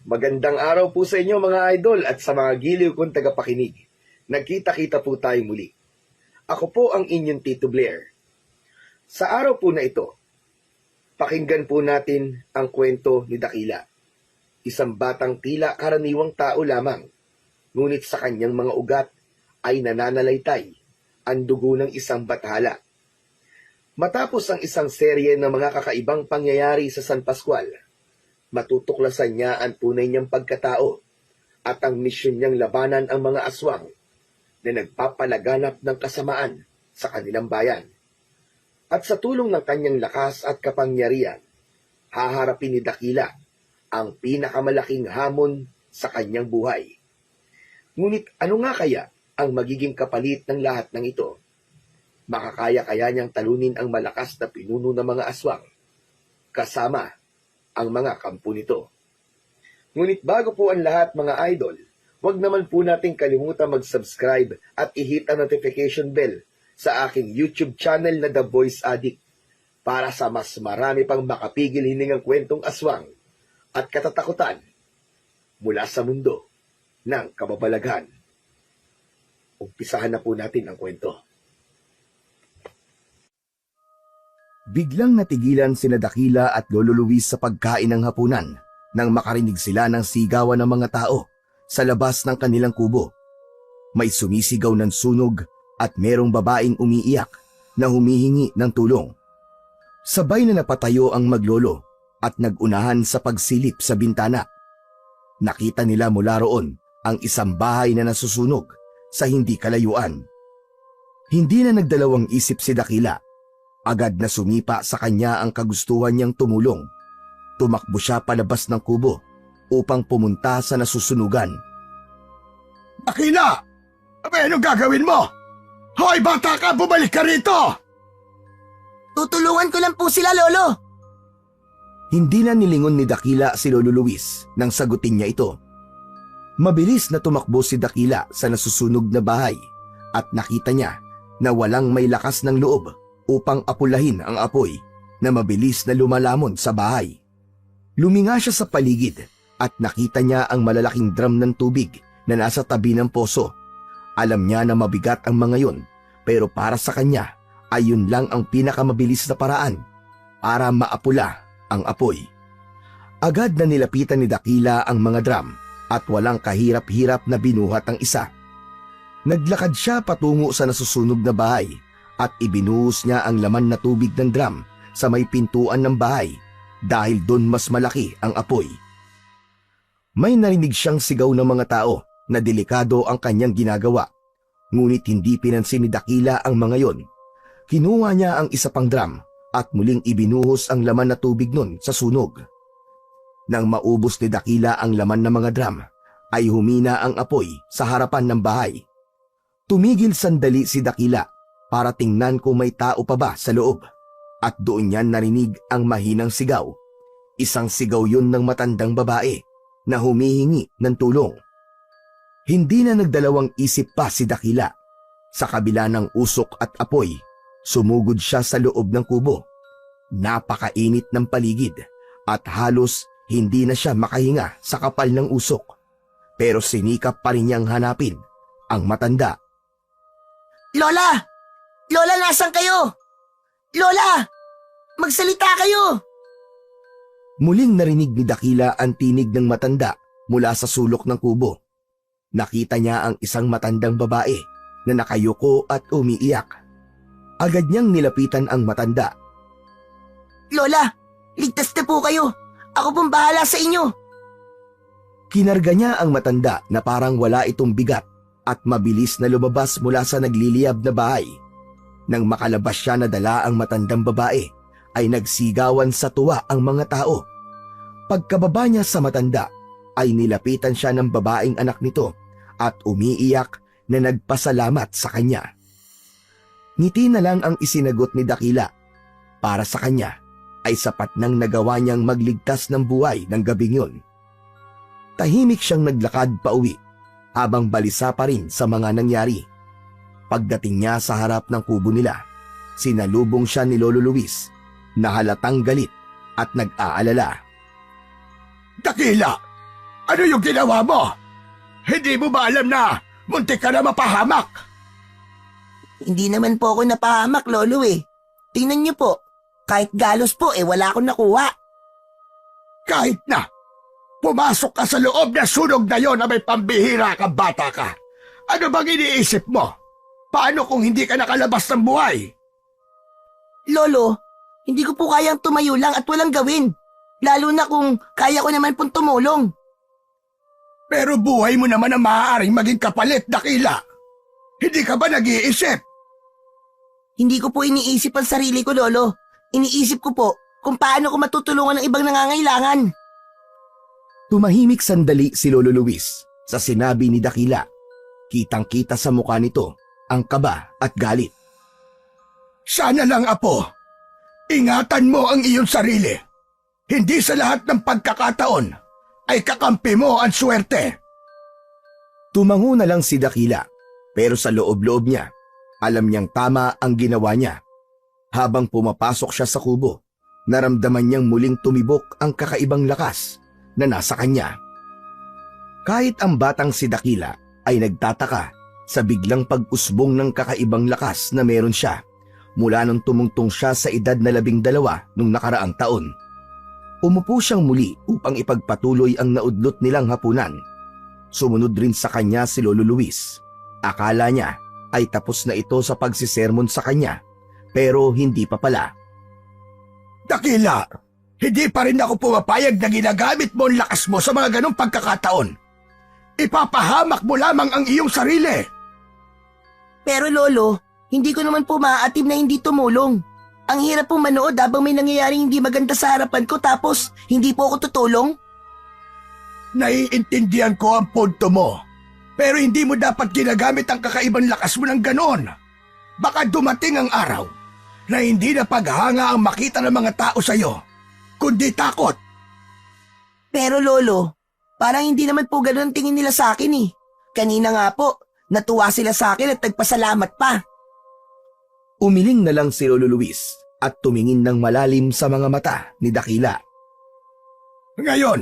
Magandang araw po sa inyo mga idol at sa mga giliw kong tagapakinig. Nagkita-kita po tayo muli. Ako po ang inyong Tito Blair. Sa araw po na ito, pakinggan po natin ang kwento ni Dakila. Isang batang tila karaniwang tao lamang, ngunit sa kanyang mga ugat ay nananalaytay ang dugo ng isang bathala. Matapos ang isang serye ng mga kakaibang pangyayari sa San Pascual, matutuklasan niya ang tunay niyang pagkatao at ang misyon niyang labanan ang mga aswang na nagpapalaganap ng kasamaan sa kanilang bayan. At sa tulong ng kanyang lakas at kapangyarihan, haharapin ni Dakila ang pinakamalaking hamon sa kanyang buhay. Ngunit ano nga kaya ang magiging kapalit ng lahat ng ito? Makakaya kaya niyang talunin ang malakas na pinuno ng mga aswang kasama ang mga kampo nito? Ngunit bago po ang lahat mga idol, huwag naman po natin kalimutan mag-subscribe at i-hit ang notification bell sa aking YouTube channel na The Voice Addict para sa mas marami pang makapigil hiningang kwentong aswang at katatakutan mula sa mundo ng kababalaghan. Umpisahan na po natin ang kwento. Biglang natigilan sina Dakila at Lolo Luis sa pagkain ng hapunan nang makarinig sila ng sigawan ng mga tao sa labas ng kanilang kubo. May sumisigaw ng sunog at merong babaeng umiiyak na humihingi ng tulong. Sabay na napatayo ang maglolo at nagunahan sa pagsilip sa bintana. Nakita nila mula roon ang isang bahay na nasusunog sa hindi kalayuan. Hindi na nagdalawang isip si Dakila. Agad na sumipa sa kanya ang kagustuhan niyang tumulong. Tumakbo siya palabas ng kubo upang pumunta sa nasusunugan. Dakila! Anong gagawin mo? Hoy bata ka, bumalik ka rito! Tutulungan ko lang po sila, Lolo. Hindi na nilingon ni Dakila si Lolo Luis nang sagutin niya ito. Mabilis na tumakbo si Dakila sa nasusunog na bahay at nakita niya na walang may lakas ng loob upang apulahin ang apoy na mabilis na lumalamon sa bahay. Luminga siya sa paligid at nakita niya ang malalaking drum ng tubig na nasa tabi ng poso. Alam niya na mabigat ang mga yon, pero para sa kanya ay yun lang ang pinakamabilis na paraan para maapula ang apoy. Agad na nilapitan ni Dakila ang mga drum at walang kahirap-hirap na binuhat ang isa. Naglakad siya patungo sa nasusunog na bahay at ibinuhos niya ang laman na tubig ng drum sa may pintuan ng bahay dahil doon mas malaki ang apoy. May narinig siyang sigaw ng mga tao na delikado ang kanyang ginagawa, ngunit hindi pinansin ni Dakila ang mga yon. Kinuha niya ang isa pang drum at muling ibinuhos ang laman na tubig nun sa sunog. Nang maubos ni Dakila ang laman ng mga drum, ay humina ang apoy sa harapan ng bahay. Tumigil sandali si Dakila para tingnan kung may tao pa ba sa loob. At doon niya narinig ang mahinang sigaw. Isang sigaw yun ng matandang babae na humihingi ng tulong. Hindi na nagdalawang isip pa si Dakila. Sa kabila ng usok at apoy, sumugod siya sa loob ng kubo. Napakainit ng paligid at halos hindi na siya makahinga sa kapal ng usok. Pero sinikap pa rin niyang hanapin ang matanda. Lola! Lola, nasan kayo? Lola! Magsalita kayo! Muling narinig ni Dakila ang tinig ng matanda mula sa sulok ng kubo. Nakita niya ang isang matandang babae na nakayuko at umiiyak. Agad niyang nilapitan ang matanda. Lola, ligtas na po kayo. Ako pong bahala sa inyo. Kinarga niya ang matanda na parang wala itong bigat at mabilis na lumabas mula sa nagliliyab na bahay. Nang makalabas siya na dala ang matandang babae, ay nagsigawan sa tuwa ang mga tao. Pagkababa niya sa matanda, ay nilapitan siya ng babaeng anak nito at umiiyak na nagpasalamat sa kanya. Ngiti na lang ang isinagot ni Dakila. Para sa kanya, ay sapat nang nagawa niyang magligtas ng buhay ng gabing yun. Tahimik siyang naglakad pauwi, habang balisa pa rin sa mga nangyari. Pagdating niya sa harap ng kubo nila, sinalubong siya ni Lolo Luis na halatang galit at nag-aalala. Dakila! Ano yung ginawa mo? Hindi mo ba alam na muntik ka na mapahamak? Hindi naman po ako napahamak, Lolo eh. Tingnan niyo po, kahit galos po wala akong nakuha. Kahit na, pumasok ka sa loob na sunog na yon na may pambihira kang bata ka. Ano bang iniisip mo? Paano kung hindi ka nakalabas ng buhay? Lolo, hindi ko po kayang tumayo lang at walang gawin. Lalo na kung kaya ko naman pong tumulong. Pero buhay mo naman ang maaaring maging kapalit, Dakila. Hindi ka ba nag-iisip? Hindi ko po iniisip ang sarili ko, Lolo. Iniisip ko po kung paano ko matutulungan ng ibang nangangailangan. Tumahimik sandali si Lolo Luis sa sinabi ni Dakila. Kitang-kita sa mukha nito ang kaba at galit. Sana lang, Apo. Ingatan mo ang iyong sarili. Hindi sa lahat ng pagkakataon ay kakampi mo ang swerte. Tumango na lang si Dakila, pero sa loob-loob niya, alam niyang tama ang ginawa niya. Habang pumapasok siya sa kubo, naramdaman niyang muling tumibok ang kakaibang lakas na nasa kanya. Kahit ang batang si Dakila ay nagtataka sa biglang pag-usbong ng kakaibang lakas na meron siya mula nung tumungtong siya sa edad na 12 nung nakaraang taon. Umupo siyang muli upang ipagpatuloy ang naudlot nilang hapunan. Sumunod rin sa kanya si Lolo Luis. Akala niya ay tapos na ito sa pagsisermon sa kanya, pero hindi pa pala. Dakila, hindi pa rin ako pumapayag na ginagamit mo ang lakas mo sa mga ganong pagkakataon. Ipapahamak mo lamang ang iyong sarili. Pero Lolo, hindi ko naman po maaatim na hindi tumulong. Ang hirap pong manood habang may nangyayaring hindi maganda sa harapan ko tapos hindi po ako tutulong. Naiintindihan ko ang punto mo, pero hindi mo dapat ginagamit ang kakaibang lakas mo ng ganon. Baka dumating ang araw na hindi na paghanga ang makita ng mga tao sa iyo, kundi takot. Pero Lolo, parang hindi naman po ganun ang tingin nila sa akin eh. Kanina nga po, natuwa sila sa akin at nagpasalamat pa. Umiling na lang si Lolo Luis at tumingin ng malalim sa mga mata ni Dakila. Ngayon,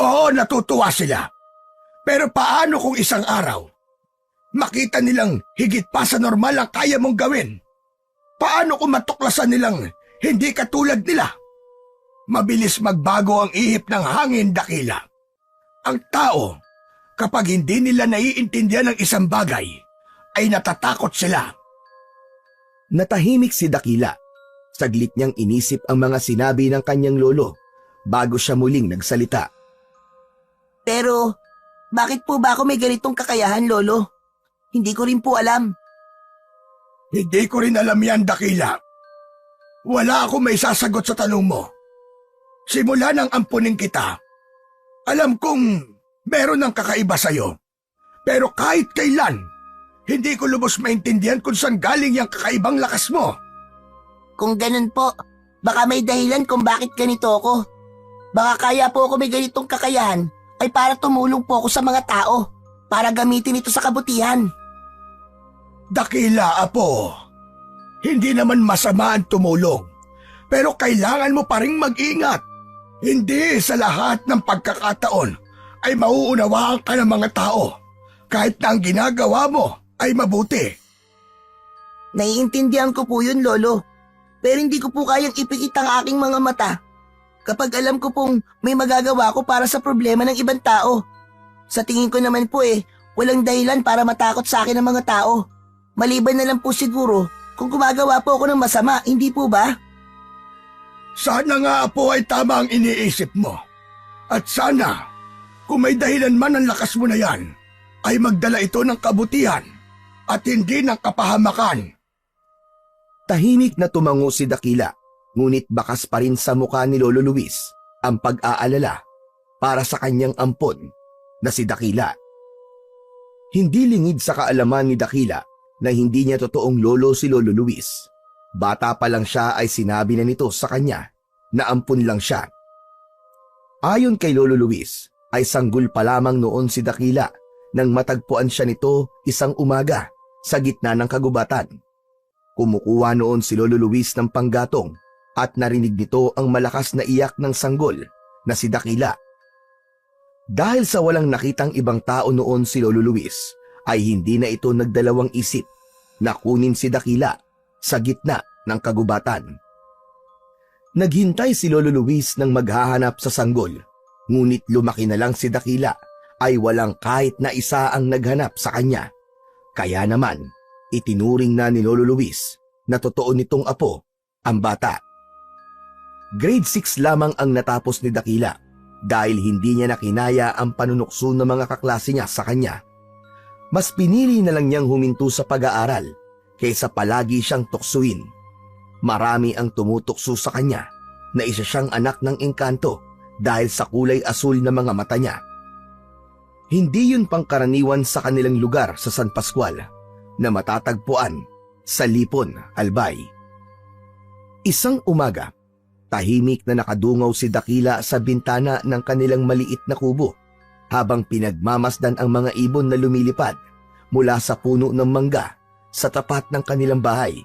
oo, natutuwa sila. Pero paano kung isang araw, makita nilang higit pa sa normal ang kaya mong gawin? Paano kung matuklasan nilang hindi katulad nila? Mabilis magbago ang ihip ng hangin, Dakila. Ang tao, kapag hindi nila naiintindihan ang isang bagay, ay natatakot sila. Natahimik si Dakila. Saglit niyang inisip ang mga sinabi ng kanyang lolo bago siya muling nagsalita. Pero, bakit po ba ako may ganitong kakayahan, Lolo? Hindi ko rin po alam. Hindi ko rin alam yan, Dakila. Wala akong may sasagot sa tanong mo. Simula nang ampunin kita, alam kong meron ng kakaiba sa'yo. Pero kahit kailan, hindi ko lubos maintindihan kung saan galing yung kakaibang lakas mo. Kung ganun po, baka may dahilan kung bakit ganito ako. Baka kaya po ako may ganitong kakayahan ay para tumulong po ako sa mga tao, para gamitin ito sa kabutihan. Dakila, Apo. Hindi naman masama ang tumulong, pero kailangan mo pa ring mag-ingat. Hindi sa lahat ng pagkakataon ay mauunawaan ka ng mga tao, kahit na ang ginagawa mo ay mabuti. Naiintindihan ko po yun, Lolo. Pero hindi ko po kayang ipikit ang aking mga mata kapag alam ko pong may magagawa ko para sa problema ng ibang tao. Sa tingin ko naman po walang dahilan para matakot sa akin ng mga tao. Maliban na lang po siguro kung gumagawa po ako ng masama, hindi po ba? Sana nga, Apo, ay tama ang iniisip mo. At sana, kung may dahilan man ang lakas mo na yan, ay magdala ito ng kabutihan at hindi ng kapahamakan. Tahimik na tumango si Dakila, ngunit bakas pa rin sa mukha ni Lolo Luis ang pag-aalala para sa kanyang ampon na si Dakila. Hindi lingid sa kaalaman ni Dakila na hindi niya totoong lolo si Lolo Luis. Bata pa lang siya ay sinabi na nito sa kanya na ampun lang siya. Ayon kay Lolo Luis ay sanggol pa lamang noon si Dakila nang matagpuan siya nito isang umaga sa gitna ng kagubatan. Kumukuha noon si Lolo Luis ng panggatong at narinig nito ang malakas na iyak ng sanggol na si Dakila. Dahil sa walang nakitang ibang tao noon si Lolo Luis, ay hindi na ito nagdalawang isip na kunin si Dakila sa gitna ng kagubatan. Naghintay si Lolo Luis ng maghahanap sa sanggol, ngunit lumaki na lang si Dakila ay walang kahit na isa ang naghanap sa kanya. Kaya naman, itinuring na ni Lolo Luis na totoo nitong apo ang bata. Grade 6 lamang ang natapos ni Dakila dahil hindi niya nakinaya ang panunukso ng mga kaklase niya sa kanya. Mas pinili na lang niyang huminto sa pag-aaral kaysa palagi siyang tuksuin. Marami ang tumutukso sa kanya na isa siyang anak ng engkanto dahil sa kulay asul na mga mata niya. Hindi yun pangkaraniwan sa kanilang lugar sa San Pascual na matatagpuan sa Lipon, Albay. Isang umaga, tahimik na nakadungaw si Dakila sa bintana ng kanilang maliit na kubo habang pinagmamasdan ang mga ibon na lumilipad mula sa puno ng mangga sa tapat ng kanilang bahay.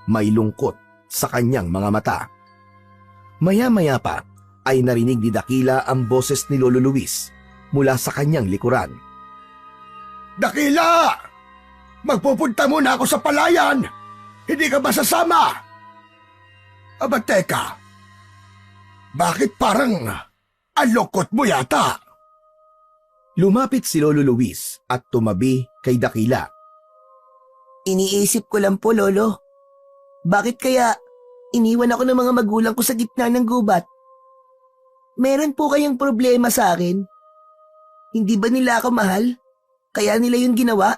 May lungkot sa kanyang mga mata. Maya-maya pa ay narinig ni Dakila ang boses ni Lolo Luis mula sa kanyang likuran. Dakila! Magpupunta muna ako sa palayan! Hindi ka ba sasama? Aba teka, bakit parang alokot mo yata? Lumapit si Lolo Luis at tumabi kay Dakila. Iniisip ko lang po, Lolo. Bakit kaya iniwan ako ng mga magulang ko sa gitna ng gubat? Meron po kayang problema sa akin? Hindi ba nila ako mahal? Kaya nila yun ginawa?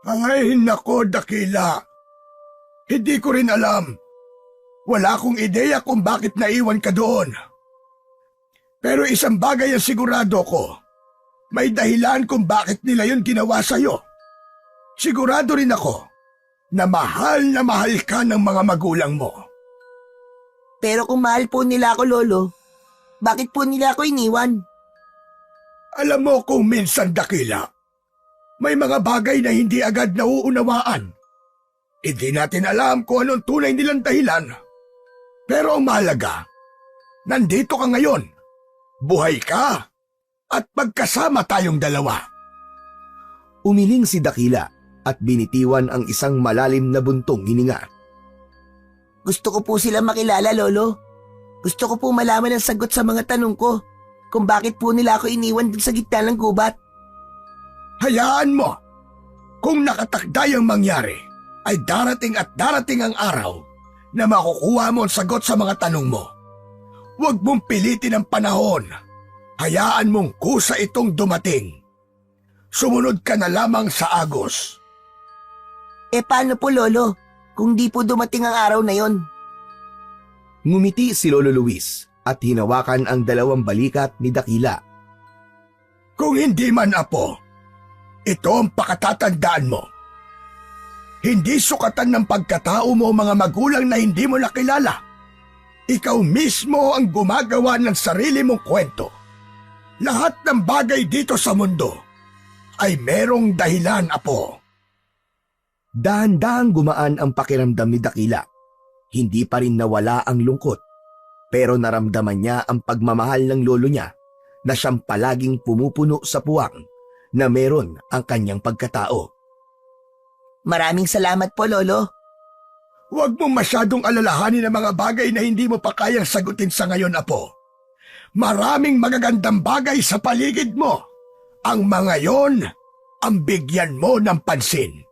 Ay, nako, Dakila. Hindi ko rin alam. Wala akong ideya kung bakit naiwan ka doon. Pero isang bagay ang sigurado ko. May dahilan kung bakit nila yun ginawa sa'yo. Sigurado rin ako na mahal ka ng mga magulang mo. Pero kung mahal po nila ako, Lolo, bakit po nila ako iniwan? Alam mo kung minsan, Dakila, may mga bagay na hindi agad nauunawaan. Hindi natin alam kung anong tunay nilang dahilan. Pero ang mahalaga, nandito ka ngayon, buhay ka, at magkasama tayong dalawa. Umiling si Dakila at binitiwan ang isang malalim na buntong hininga. Gusto ko po sila makilala, Lolo. Gusto ko po malaman ang sagot sa mga tanong ko kung bakit po nila ako iniwan dun sa gitna ng gubat. Hayaan mo, kung nakatakday ang mangyari, ay darating at darating ang araw na makukuha mo ang sagot sa mga tanong mo. Huwag mong pilitin ang panahon. Hayaan mong kusa itong dumating. Sumunod ka na lamang sa agos. Paano po, Lolo, kung di po dumating ang araw na yon? Ngumiti si Lolo Luis at hinawakan ang dalawang balikat ni Dakila. Kung hindi man, apo, ito ang pakatatandaan mo. Hindi sukatan ng pagkatao mo mga magulang na hindi mo nakilala. Ikaw mismo ang gumagawa ng sarili mong kwento. Lahat ng bagay dito sa mundo ay merong dahilan, apo. Dahan-dahang gumaan ang pakiramdam ni Dakila. Hindi pa rin nawala ang lungkot, pero naramdaman niya ang pagmamahal ng lolo niya na siyang palaging pumupuno sa puwang na meron ang kanyang pagkatao. Maraming salamat po, Lolo. Huwag mong masyadong alalahanin ang mga bagay na hindi mo pa kayang sagutin sa ngayon, apo. Maraming magagandang bagay sa paligid mo. Ang mga yon ang bigyan mo ng pansin.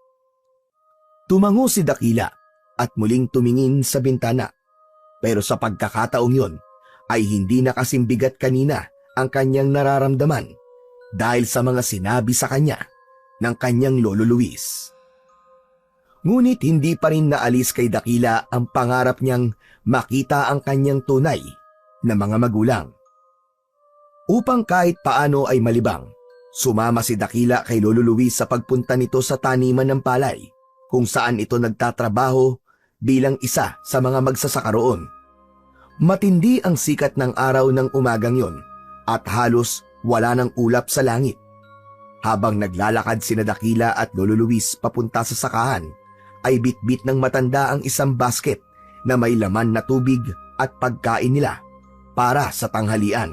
Tumango si Dakila at muling tumingin sa bintana. Pero sa pagkakataong yon ay hindi na kasing bigat kanina ang kanyang nararamdaman dahil sa mga sinabi sa kanya ng kanyang Lolo Luis. Ngunit hindi pa rin naalis kay Dakila ang pangarap niyang makita ang kanyang tunay na mga magulang. Upang kahit paano ay malibang, sumama si Dakila kay Lolo Luis sa pagpunta nito sa taniman ng palay kung saan ito nagtatrabaho bilang isa sa mga magsasaka roon. Matindi ang sikat ng araw ng umagang yon at halos wala ng ulap sa langit. Habang naglalakad sina Dakila at Lolo Luis papunta sa sakahan, ay bitbit ng matanda ang isang basket na may laman na tubig at pagkain nila para sa tanghalian.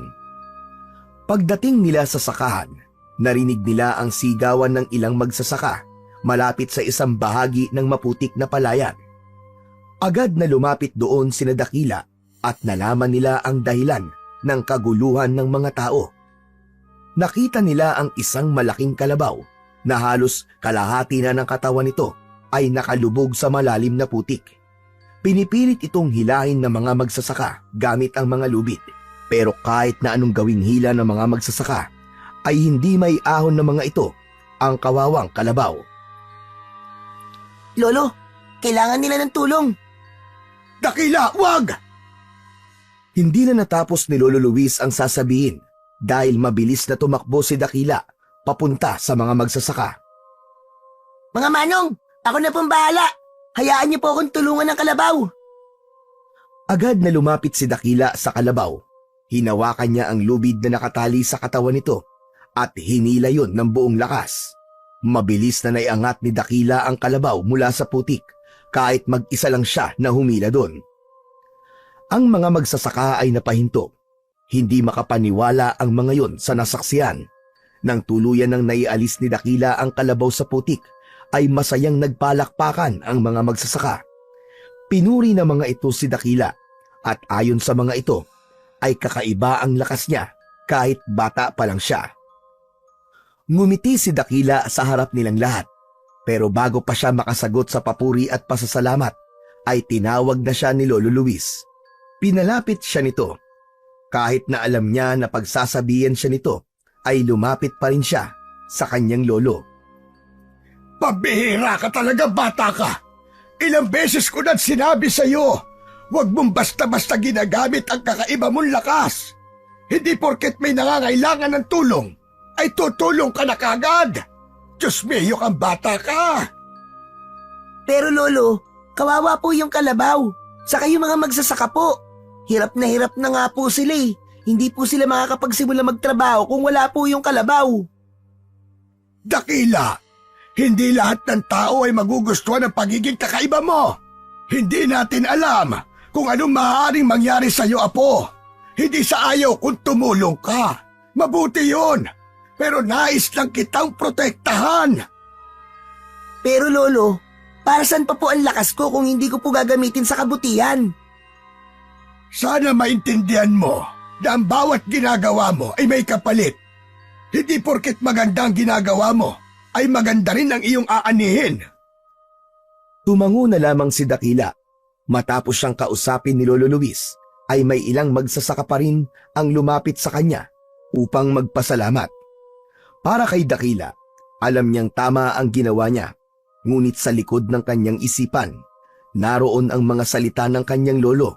Pagdating nila sa sakahan, narinig nila ang sigawan ng ilang magsasaka malapit sa isang bahagi ng maputik na palayan. Agad na lumapit doon sina Dakila at nalaman nila ang dahilan ng kaguluhan ng mga tao. Nakita nila ang isang malaking kalabaw na halos kalahati na ng katawan nito ay nakalubog sa malalim na putik. Pinipilit itong hilahin ng mga magsasaka gamit ang mga lubid. Pero kahit na anong gawing hila ng mga magsasaka, ay hindi may ahon ng mga ito ang kawawang kalabaw. Lolo, kailangan nila ng tulong. Dakila, wag! Hindi na natapos ni Lolo Luis ang sasabihin dahil mabilis na tumakbo si Dakila papunta sa mga magsasaka. Mga manong, ako na pong bahala. Hayaan niyo po akong tulungan ng kalabaw. Agad na lumapit si Dakila sa kalabaw. Hinawakan niya ang lubid na nakatali sa katawan nito at hinila yon ng buong lakas. Mabilis na naiangat ni Dakila ang kalabaw mula sa putik kahit mag-isa lang siya na humila doon. Ang mga magsasaka ay napahinto. Hindi makapaniwala ang mga yon sa nasaksiyan. Nang tuluyan ng naialis ni Dakila ang kalabaw sa putik, ay masayang nagpalakpakan ang mga magsasaka. Pinuri ng mga ito si Dakila at ayon sa mga ito ay kakaiba ang lakas niya kahit bata pa lang siya. Ngumiti si Dakila sa harap nilang lahat, pero bago pa siya makasagot sa papuri at pasasalamat ay tinawag na siya ni Lolo Luis. Pinalapit siya nito. Kahit na alam niya na pagsasabihan siya nito ay lumapit pa rin siya sa kanyang lolo. Pabihira ka talaga, bata ka! Ilang beses ko na sinabi sa iyo, huwag mong basta-basta ginagamit ang kakaiba mong lakas. Hindi porket may nangangailangan ng tulong, ay tutulong ka na kagad. Diyos miyo kang bata ka! Pero lolo, kawawa po yung kalabaw. Saka yung mga magsasaka po. Hirap na nga po sila eh. Hindi po sila makakapagsimula magtrabaho kung wala po yung kalabaw. Dakila, hindi lahat ng tao ay magugustuhan ng pagiging kakaiba mo. Hindi natin alam kung anong maaaring mangyari sa iyo, apo. Hindi sa ayaw kung tumulong ka. Mabuti yun. Pero nais lang kitang protektahan. Pero lolo, para saan pa po ang lakas ko kung hindi ko po gagamitin sa kabutihan? Sana maintindihan mo na ang bawat ginagawa mo ay may kapalit. Hindi porket maganda ang ginagawa mo, ay maganda rin ang iyong aanihin. Tumango na lamang si Dakila. Matapos siyang kausapin ni Lolo Luis, ay may ilang magsasaka pa rin ang lumapit sa kanya upang magpasalamat. Para kay Dakila, alam niyang tama ang ginawa niya, ngunit sa likod ng kanyang isipan, naroon ang mga salita ng kanyang lolo.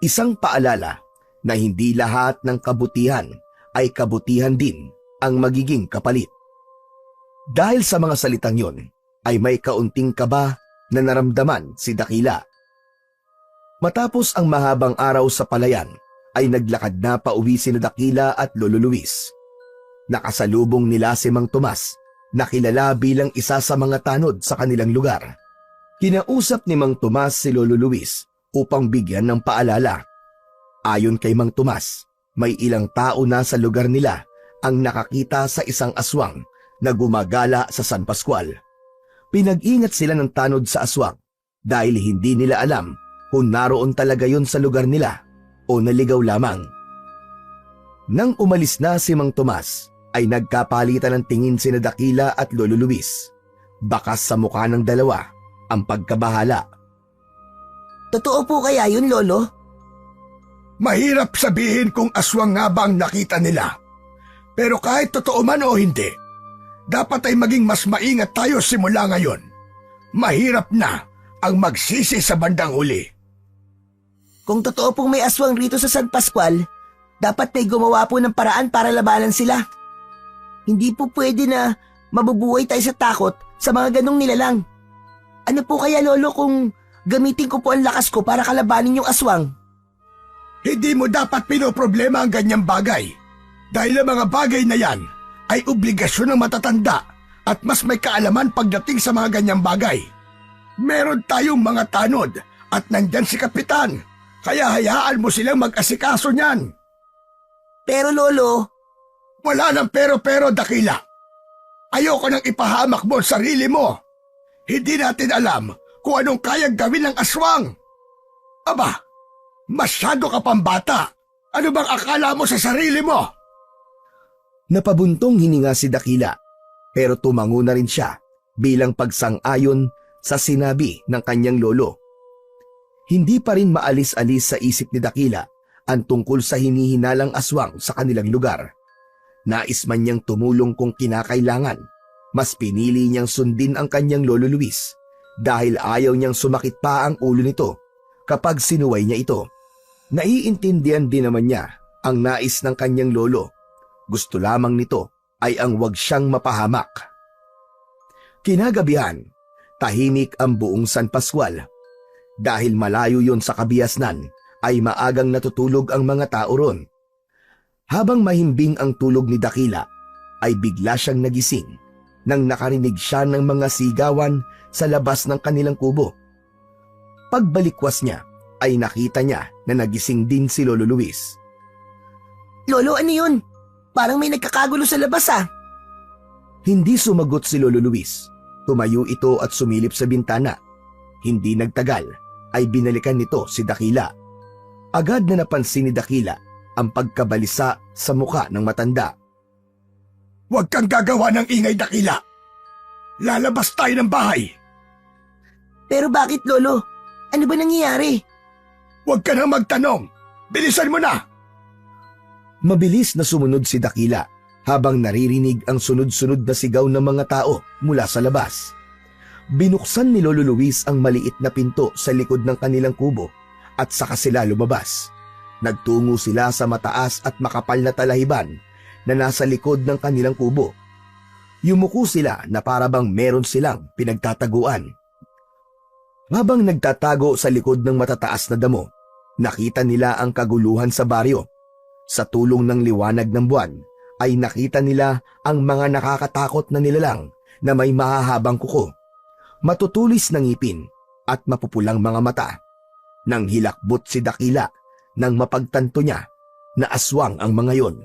Isang paalala na hindi lahat ng kabutihan ay kabutihan din ang magiging kapalit. Dahil sa mga salitang yon, ay may kaunting kaba na naramdaman si Dakila. Matapos ang mahabang araw sa palayan, ay naglakad na pauwi sina Dakila at Lolo Luis. Nakasalubong nila si Mang Tomas, na kilala bilang isa sa mga tanod sa kanilang lugar. Kinausap ni Mang Tomas si Lolo Luis upang bigyan ng paalala. Ayon kay Mang Tomas, may ilang tao na sa lugar nila ang nakakita sa isang aswang na gumagala sa San Pascual. Pinag-ingat sila ng tanod sa aswang dahil hindi nila alam kung naroon talaga yun sa lugar nila o naligaw lamang. Nang umalis na si Mang Tomas, ay nagkapalitan ng tingin sina Dakila at Lolo Luis. Bakas sa mukha ng dalawa ang pagkabahala. Totoo po kaya yun, lolo? Mahirap sabihin kung aswang nga ba ang nakita nila. Pero kahit totoo man o hindi, dapat ay maging mas maingat tayo simula ngayon. Mahirap na ang magsisi sa bandang huli. Kung totoo pong may aswang rito sa San Pascual, dapat may gumawa po ng paraan para labanan sila. Hindi po pwede na mabubuhay tayo sa takot sa mga ganong nilalang. Ano po kaya, lolo, kung gamitin ko po ang lakas ko para kalabanin yung aswang? Hindi mo dapat pinoproblema ang ganyang bagay. Dahil ang mga bagay na yan ay obligasyon ng matatanda at mas may kaalaman pagdating sa mga ganyang bagay. Meron tayong mga tanod at nandyan si Kapitan, kaya hayaan mo silang mag-asikaso niyan. Pero lolo, Wala nang pero-pero, Dakila. Ayoko nang ipahamak mo ang sarili mo. Hindi natin alam kung anong kayang gawin ng aswang. Aba, masyado ka pang bata. Ano bang akala mo sa sarili mo? Napabuntong hininga si Dakila, pero tumango na rin siya bilang pagsang-ayon sa sinabi ng kanyang lolo. Hindi pa rin maalis-alis sa isip ni Dakila ang tungkol sa hinihinalang aswang sa kanilang lugar. Nais man niyang tumulong kung kinakailangan, mas pinili niyang sundin ang kanyang lolo Luis dahil ayaw niyang sumakit pa ang ulo nito kapag sinuway niya ito. Naiintindihan din naman niya ang nais ng kanyang lolo. Gusto lamang nito ay ang wag siyang mapahamak. Kinagabihan, tahimik ang buong San Pascual. Dahil malayo yon sa kabiasnan, ay maagang natutulog ang mga tao ron. Habang mahimbing ang tulog ni Dakila, ay bigla siyang nagising nang nakarinig siya ng mga sigawan sa labas ng kanilang kubo. Pagbalikwas niya, ay nakita niya na nagising din si Lolo Luis. Lolo, ano yun? Parang may nagkakagulo sa labas ah. Hindi sumagot si Lolo Luis. Tumayo ito at sumilip sa bintana. Hindi nagtagal ay binalikan nito si Dakila. Agad na napansin ni Dakila ang pagkabalisa sa muka ng matanda. Huwag kang gagawa ng ingay, Dakila. Lalabas tayo ng bahay. Pero bakit, Lolo? Ano ba nangyayari? Huwag ka nang magtanong. Bilisan mo na. Mabilis na sumunod si Dakila habang naririnig ang sunod-sunod na sigaw ng mga tao mula sa labas. Binuksan ni Lolo Luis ang maliit na pinto sa likod ng kanilang kubo at saka sila lumabas. Nagtungo sila sa mataas at makapal na talahiban na nasa likod ng kanilang kubo. Yumuko sila na parabang meron silang pinagtataguan. Habang nagtatago sa likod ng matataas na damo, nakita nila ang kaguluhan sa baryo. Sa tulong ng liwanag ng buwan, ay nakita nila ang mga nakakatakot na nilalang na may mahahabang kuko, matutulis na ngipin at mapupulang mga mata. Nang hilakbot si Dakila nang mapagtanto niya na aswang ang mga yon.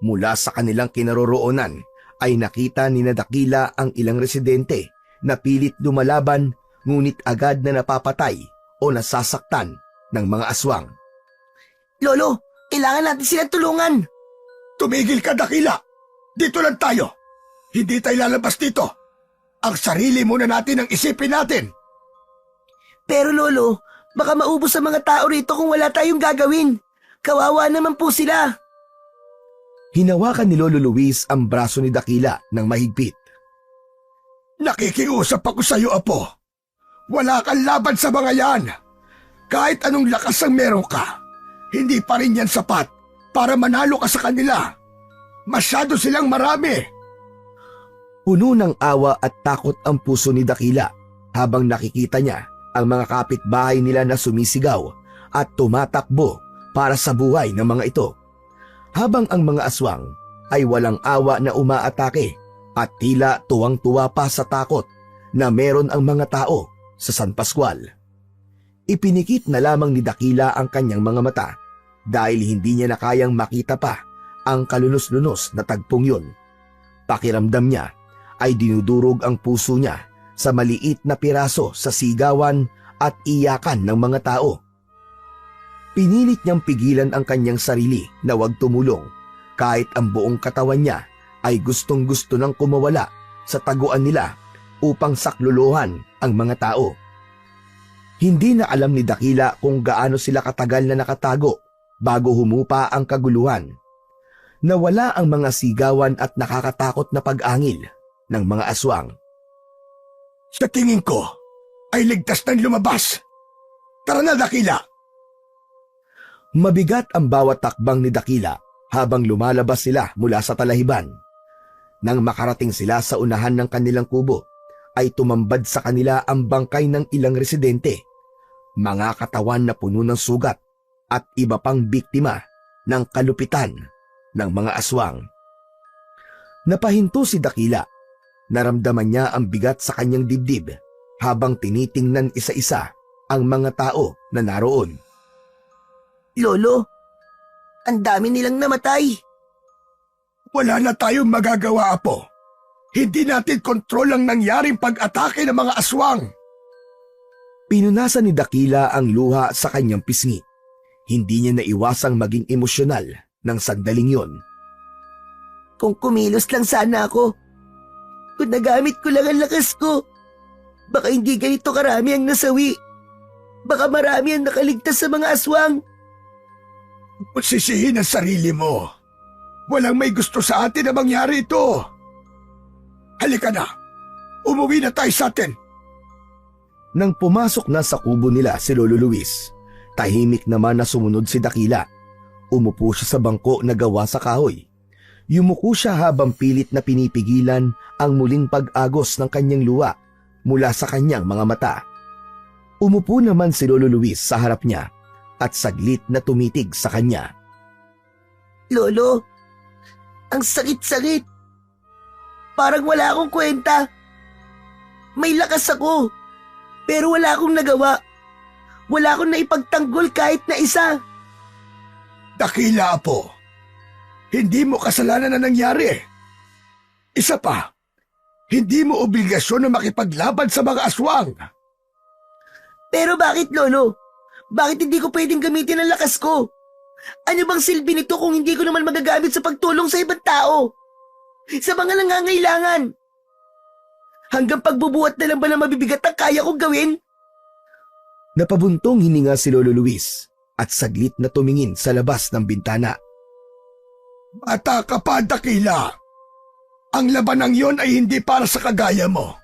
Mula sa kanilang kinaroroonan ay nakita ni Dakila ang ilang residente na pilit lumalaban ngunit agad na napapatay o nasasaktan ng mga aswang. Lolo, kailangan natin silang tulungan. Tumigil ka, Dakila. Dito lang tayo. Hindi tayo lalabas dito. Ang sarili muna natin ang isipin natin. Pero Lolo, baka maubos ang mga tao rito kung wala tayong gagawin. Kawawa naman po sila. Hinawakan ni Lolo Luis ang braso ni Dakila ng mahigpit. Nakikiusap ako sa iyo, Apo. Wala kang laban sa mga yan. Kahit anong lakas ang meron ka, hindi pa rin yan sapat para manalo ka sa kanila. Masyado silang marami. Puno ng awa at takot ang puso ni Dakila habang nakikita niya ang mga kapitbahay nila na sumisigaw at tumatakbo para sa buhay ng mga ito. Habang ang mga aswang ay walang awa na umaatake at tila tuwang-tuwa pa sa takot na meron ang mga tao sa San Pascual. Ipinikit na lamang ni Dakila ang kanyang mga mata dahil hindi niya na kayang makita pa ang kalunos-lunos na tagpong yun. Pakiramdam niya ay dinudurog ang puso niya sa maliit na piraso sa sigawan at iyakan ng mga tao. Pinilit niyang pigilan ang kanyang sarili na huwag tumulong kahit ang buong katawan niya ay gustong-gusto nang kumawala sa taguan nila upang sakluluhan ang mga tao. Hindi na alam ni Dakila kung gaano sila katagal na nakatago bago humupa ang kaguluhan. Nawala ang mga sigawan at nakakatakot na pag-angil ng mga aswang. Sa tingin ko, ay ligtas nang lumabas. Tara na, Dakila. Mabigat ang bawat takbang ni Dakila habang lumalabas sila mula sa talahiban. Nang makarating sila sa unahan ng kanilang kubo, ay tumambad sa kanila ang bangkay ng ilang residente, mga katawan na puno ng sugat at iba pang biktima ng kalupitan ng mga aswang. Napahinto si Dakila. Naramdaman niya ang bigat sa kanyang dibdib habang tinitingnan isa-isa ang mga tao na naroon. Lolo, ang dami nilang namatay. Wala na tayong magagawa, Apo. Hindi natin kontrol ang nangyaring pag-atake ng mga aswang. Pinunasan ni Dakila ang luha sa kanyang pisngi. Hindi niya naiwasang maging emosyonal ng sandaling yon. Kung kumilos lang sana ako, kung nagamit ko lang ang lakas ko, baka hindi ganito karami ang nasawi. Baka marami ang nakaligtas sa mga aswang. Kung sisihin ang sarili mo, walang may gusto sa atin na mangyari ito. Halika na, umuwi na tayo sa atin. Nang pumasok na sa kubo nila si Lolo Luis, tahimik naman na sumunod si Dakila. Umupo siya sa bangko na gawa sa kahoy. Yumuko siya habang pilit na pinipigilan ang muling pag-agos ng kanyang luha mula sa kanyang mga mata. Umupo naman si Lolo Luis sa harap niya at saglit na tumitig sa kanya. Lolo, ang sakit-sakit. Parang wala akong kwenta. May lakas ako, pero wala akong nagawa. Wala akong naipagtanggol kahit na isa. Dakila, Apo. Hindi mo kasalanan na nangyari. Isa pa, hindi mo obligasyon na makipaglaban sa mga aswang. Pero bakit, Lolo? Bakit hindi ko pwedeng gamitin ang lakas ko? Ano bang silbi nito kung hindi ko naman magagamit sa pagtulong sa ibang tao? Sa mga nangangailangan? Hanggang pagbubuhat na lang ba na mabibigat ang kaya kong gawin? Napabuntong hininga si Lolo Luis at saglit na tumingin sa labas ng bintana. Bata ka pa, Dakila. Ang labanang yon ay hindi para sa kagaya mo.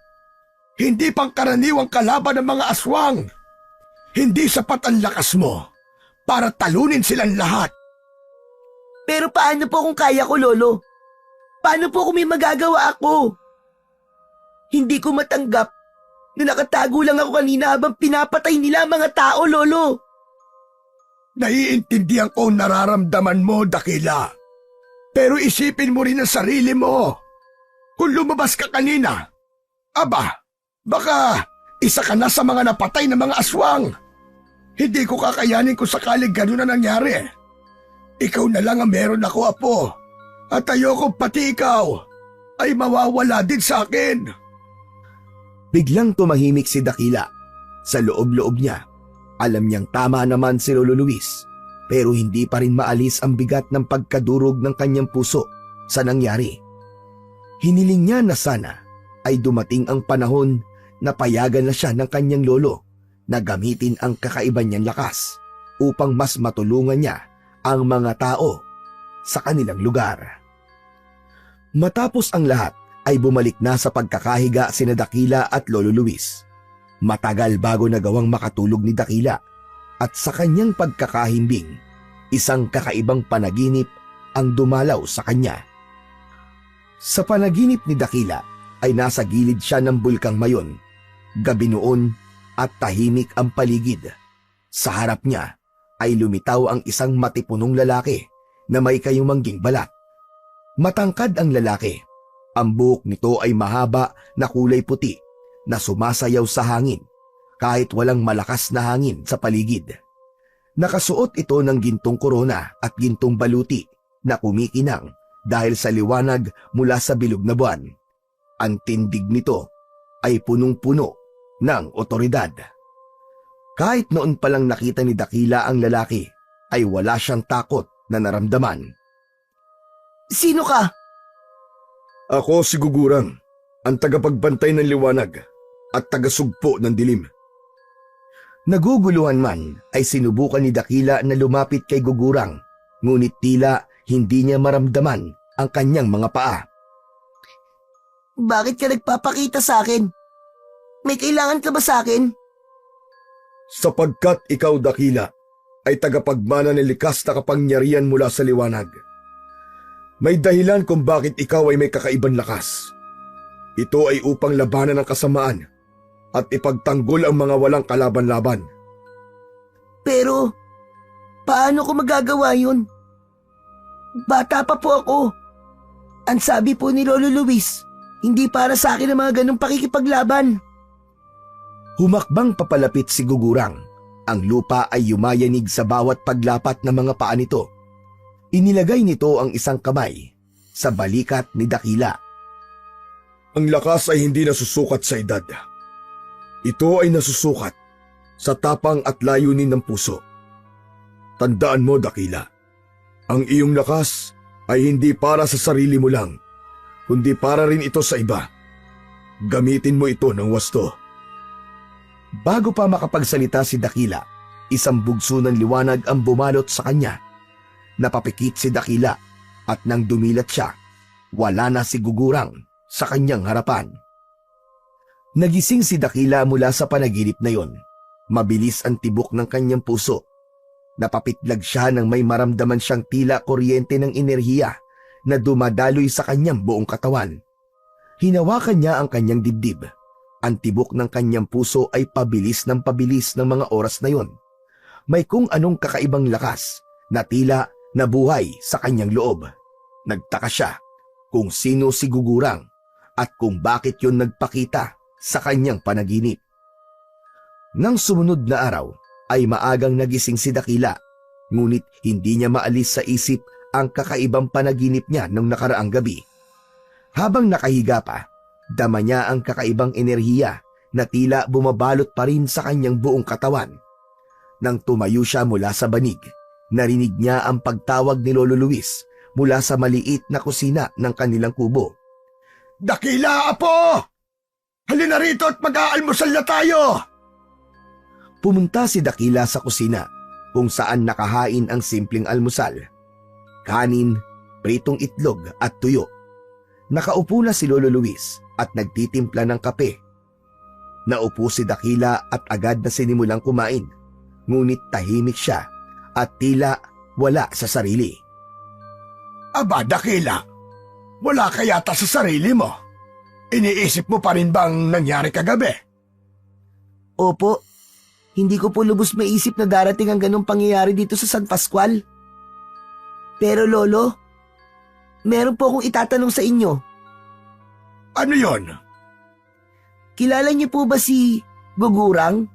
Hindi pangkaraniwang kalaban ng mga aswang. Hindi sapat ang lakas mo para talunin silang lahat. Pero paano po kung kaya ko, Lolo? Paano po kung may magagawa ako? Hindi ko matanggap na nakatago lang ako kanina habang pinapatay nila ang mga tao, Lolo. Naiintindihan ko ang nararamdaman mo, Dakila. Pero isipin mo rin ang sarili mo. Kung lumabas ka kanina, baka isa ka na sa mga napatay na mga aswang. Hindi ko kakayanin kung sakaling gano'n na nangyari. Ikaw na lang ang meron ako, Apo. At ayoko pati ikaw ay mawawala din sa akin. Biglang tumahimik si Dakila. Sa loob-loob niya, alam niyang tama naman si Lolo Luis, pero hindi pa rin maalis ang bigat ng pagkadurog ng kanyang puso sa nangyari. Hiniling niya na sana ay dumating ang panahon na payagan na siya ng kanyang lolo na gamitin ang kakaiba niyang lakas upang mas matulungan niya ang mga tao sa kanilang lugar. Matapos ang lahat ay bumalik na sa pagkakahiga sina Dakila at Lolo Luis. Matagal bago nagawang makatulog ni Dakila at sa kanyang pagkakahimbing, isang kakaibang panaginip ang dumalaw sa kanya. Sa panaginip ni Dakila ay nasa gilid siya ng bulkang Mayon. Gabi noon at tahimik ang paligid. Sa harap niya ay lumitaw ang isang matipunong lalaki na may kayumangging balat. Matangkad ang lalaki. Ang buhok nito ay mahaba na kulay puti na sumasayaw sa hangin kahit walang malakas na hangin sa paligid. Nakasuot ito ng gintong korona at gintong baluti na kumikinang dahil sa liwanag mula sa bilog na buwan. Ang tindig nito ay punong-puno ng otoridad. Kahit noon palang nakita ni Dakila ang lalaki, ay wala siyang takot na naramdaman. Sino ka? Ako si Gugurang, ang tagapagbantay ng liwanag at tagasugpo ng dilim. Naguguluhan man ay sinubukan ni Dakila na lumapit kay Gugurang, ngunit tila hindi niya maramdaman ang kanyang mga paa. Bakit ka nagpapakita sa akin? May kailangan ka ba sa akin? Sapagkat ikaw, Dakila, ay tagapagmana ng likas na kapangyarihan mula sa liwanag. May dahilan kung bakit ikaw ay may kakaibang lakas. Ito ay upang labanan ang kasamaan at ipagtanggol ang mga walang kalaban-laban. Pero, paano ko magagawa yun? Bata pa po ako. Ang sabi po ni Lolo Luis, hindi para sa akin ang mga ganong pakikipaglaban. Humakbang papalapit si Gugurang. Ang lupa ay yumayanig sa bawat paglapat ng mga paa nito. Inilagay nito ang isang kamay sa balikat ni Dakila. Ang lakas ay hindi nasusukat sa edad. Ito ay nasusukat sa tapang at layunin ng puso. Tandaan mo, Dakila, ang iyong lakas ay hindi para sa sarili mo lang, kundi para rin ito sa iba. Gamitin mo ito ng wasto. Bago pa makapagsalita si Dakila, isang bugso ng liwanag ang bumalot sa kanya. Napapikit si Dakila at nang dumilat siya, wala na si Gugurang sa kanyang harapan. Nagising si Dakila mula sa panaginip na yon. Mabilis ang tibok ng kanyang puso. Napapitlag siya nang may maramdaman siyang tila kuryente ng enerhiya na dumadaloy sa kanyang buong katawan. Hinawakan niya ang kanyang dibdib. Ang tibok ng kanyang puso ay pabilis ng mga oras na yon. May kung anong kakaibang lakas na tila nabuhay sa kanyang loob. Nagtaka siya kung sino si Gugurang at kung bakit yon nagpakita sa kanyang panaginip. Nang sumunod na araw ay maagang nagising si Dakila, ngunit hindi niya maalis sa isip ang kakaibang panaginip niya nung nakaraang gabi. Habang nakahiga pa, dama niya ang kakaibang enerhiya na tila bumabalot pa rin sa kanyang buong katawan. Nang tumayo siya mula sa banig, narinig niya ang pagtawag ni Lolo Luis mula sa maliit na kusina ng kanilang kubo. Dakila, apo! Halina rito at mag-aalmusal na tayo! Pumunta si Dakila sa kusina kung saan nakahain ang simpleng almusal. Kanin, pritong itlog at tuyo. Nakaupo na si Lolo Luis at nagtitimpla ng kape. Naupo si Dakila at agad na sinimulang kumain, ngunit tahimik siya at tila wala sa sarili. Aba, Dakila, wala ka yata sa sarili mo. Iniisip mo pa rin bang nangyari kagabi? Opo, hindi ko po lubos maisip na darating ang ganong pangyayari dito sa San Pascual. Pero Lolo, meron po akong itatanong sa inyo. Ano yon? Kilala niyo po ba si Gugurang?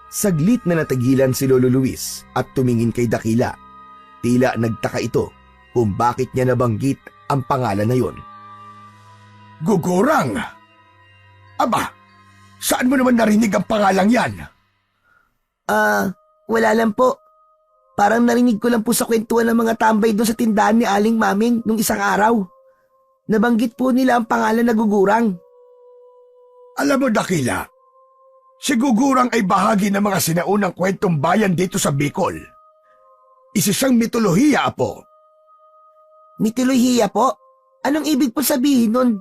Saglit na natagilan si Lolo Luis at tumingin kay Dakila. Tila nagtaka ito kung bakit niya nabanggit ang pangalan na yon. Gugurang? Aba, saan mo naman narinig ang pangalang yan? Wala lang po. Parang narinig ko lang po sa kwentuhan ng mga tambay doon sa tindahan ni Aling Maming nung isang araw. Nabanggit po nila ang pangalan na Gugurang. Alam mo, Dakila, si Gugurang ay bahagi ng mga sinaunang kwentong bayan dito sa Bicol. Isa siyang mitolohiya, apo. Mitolohiya po? Anong ibig po sabihin nun?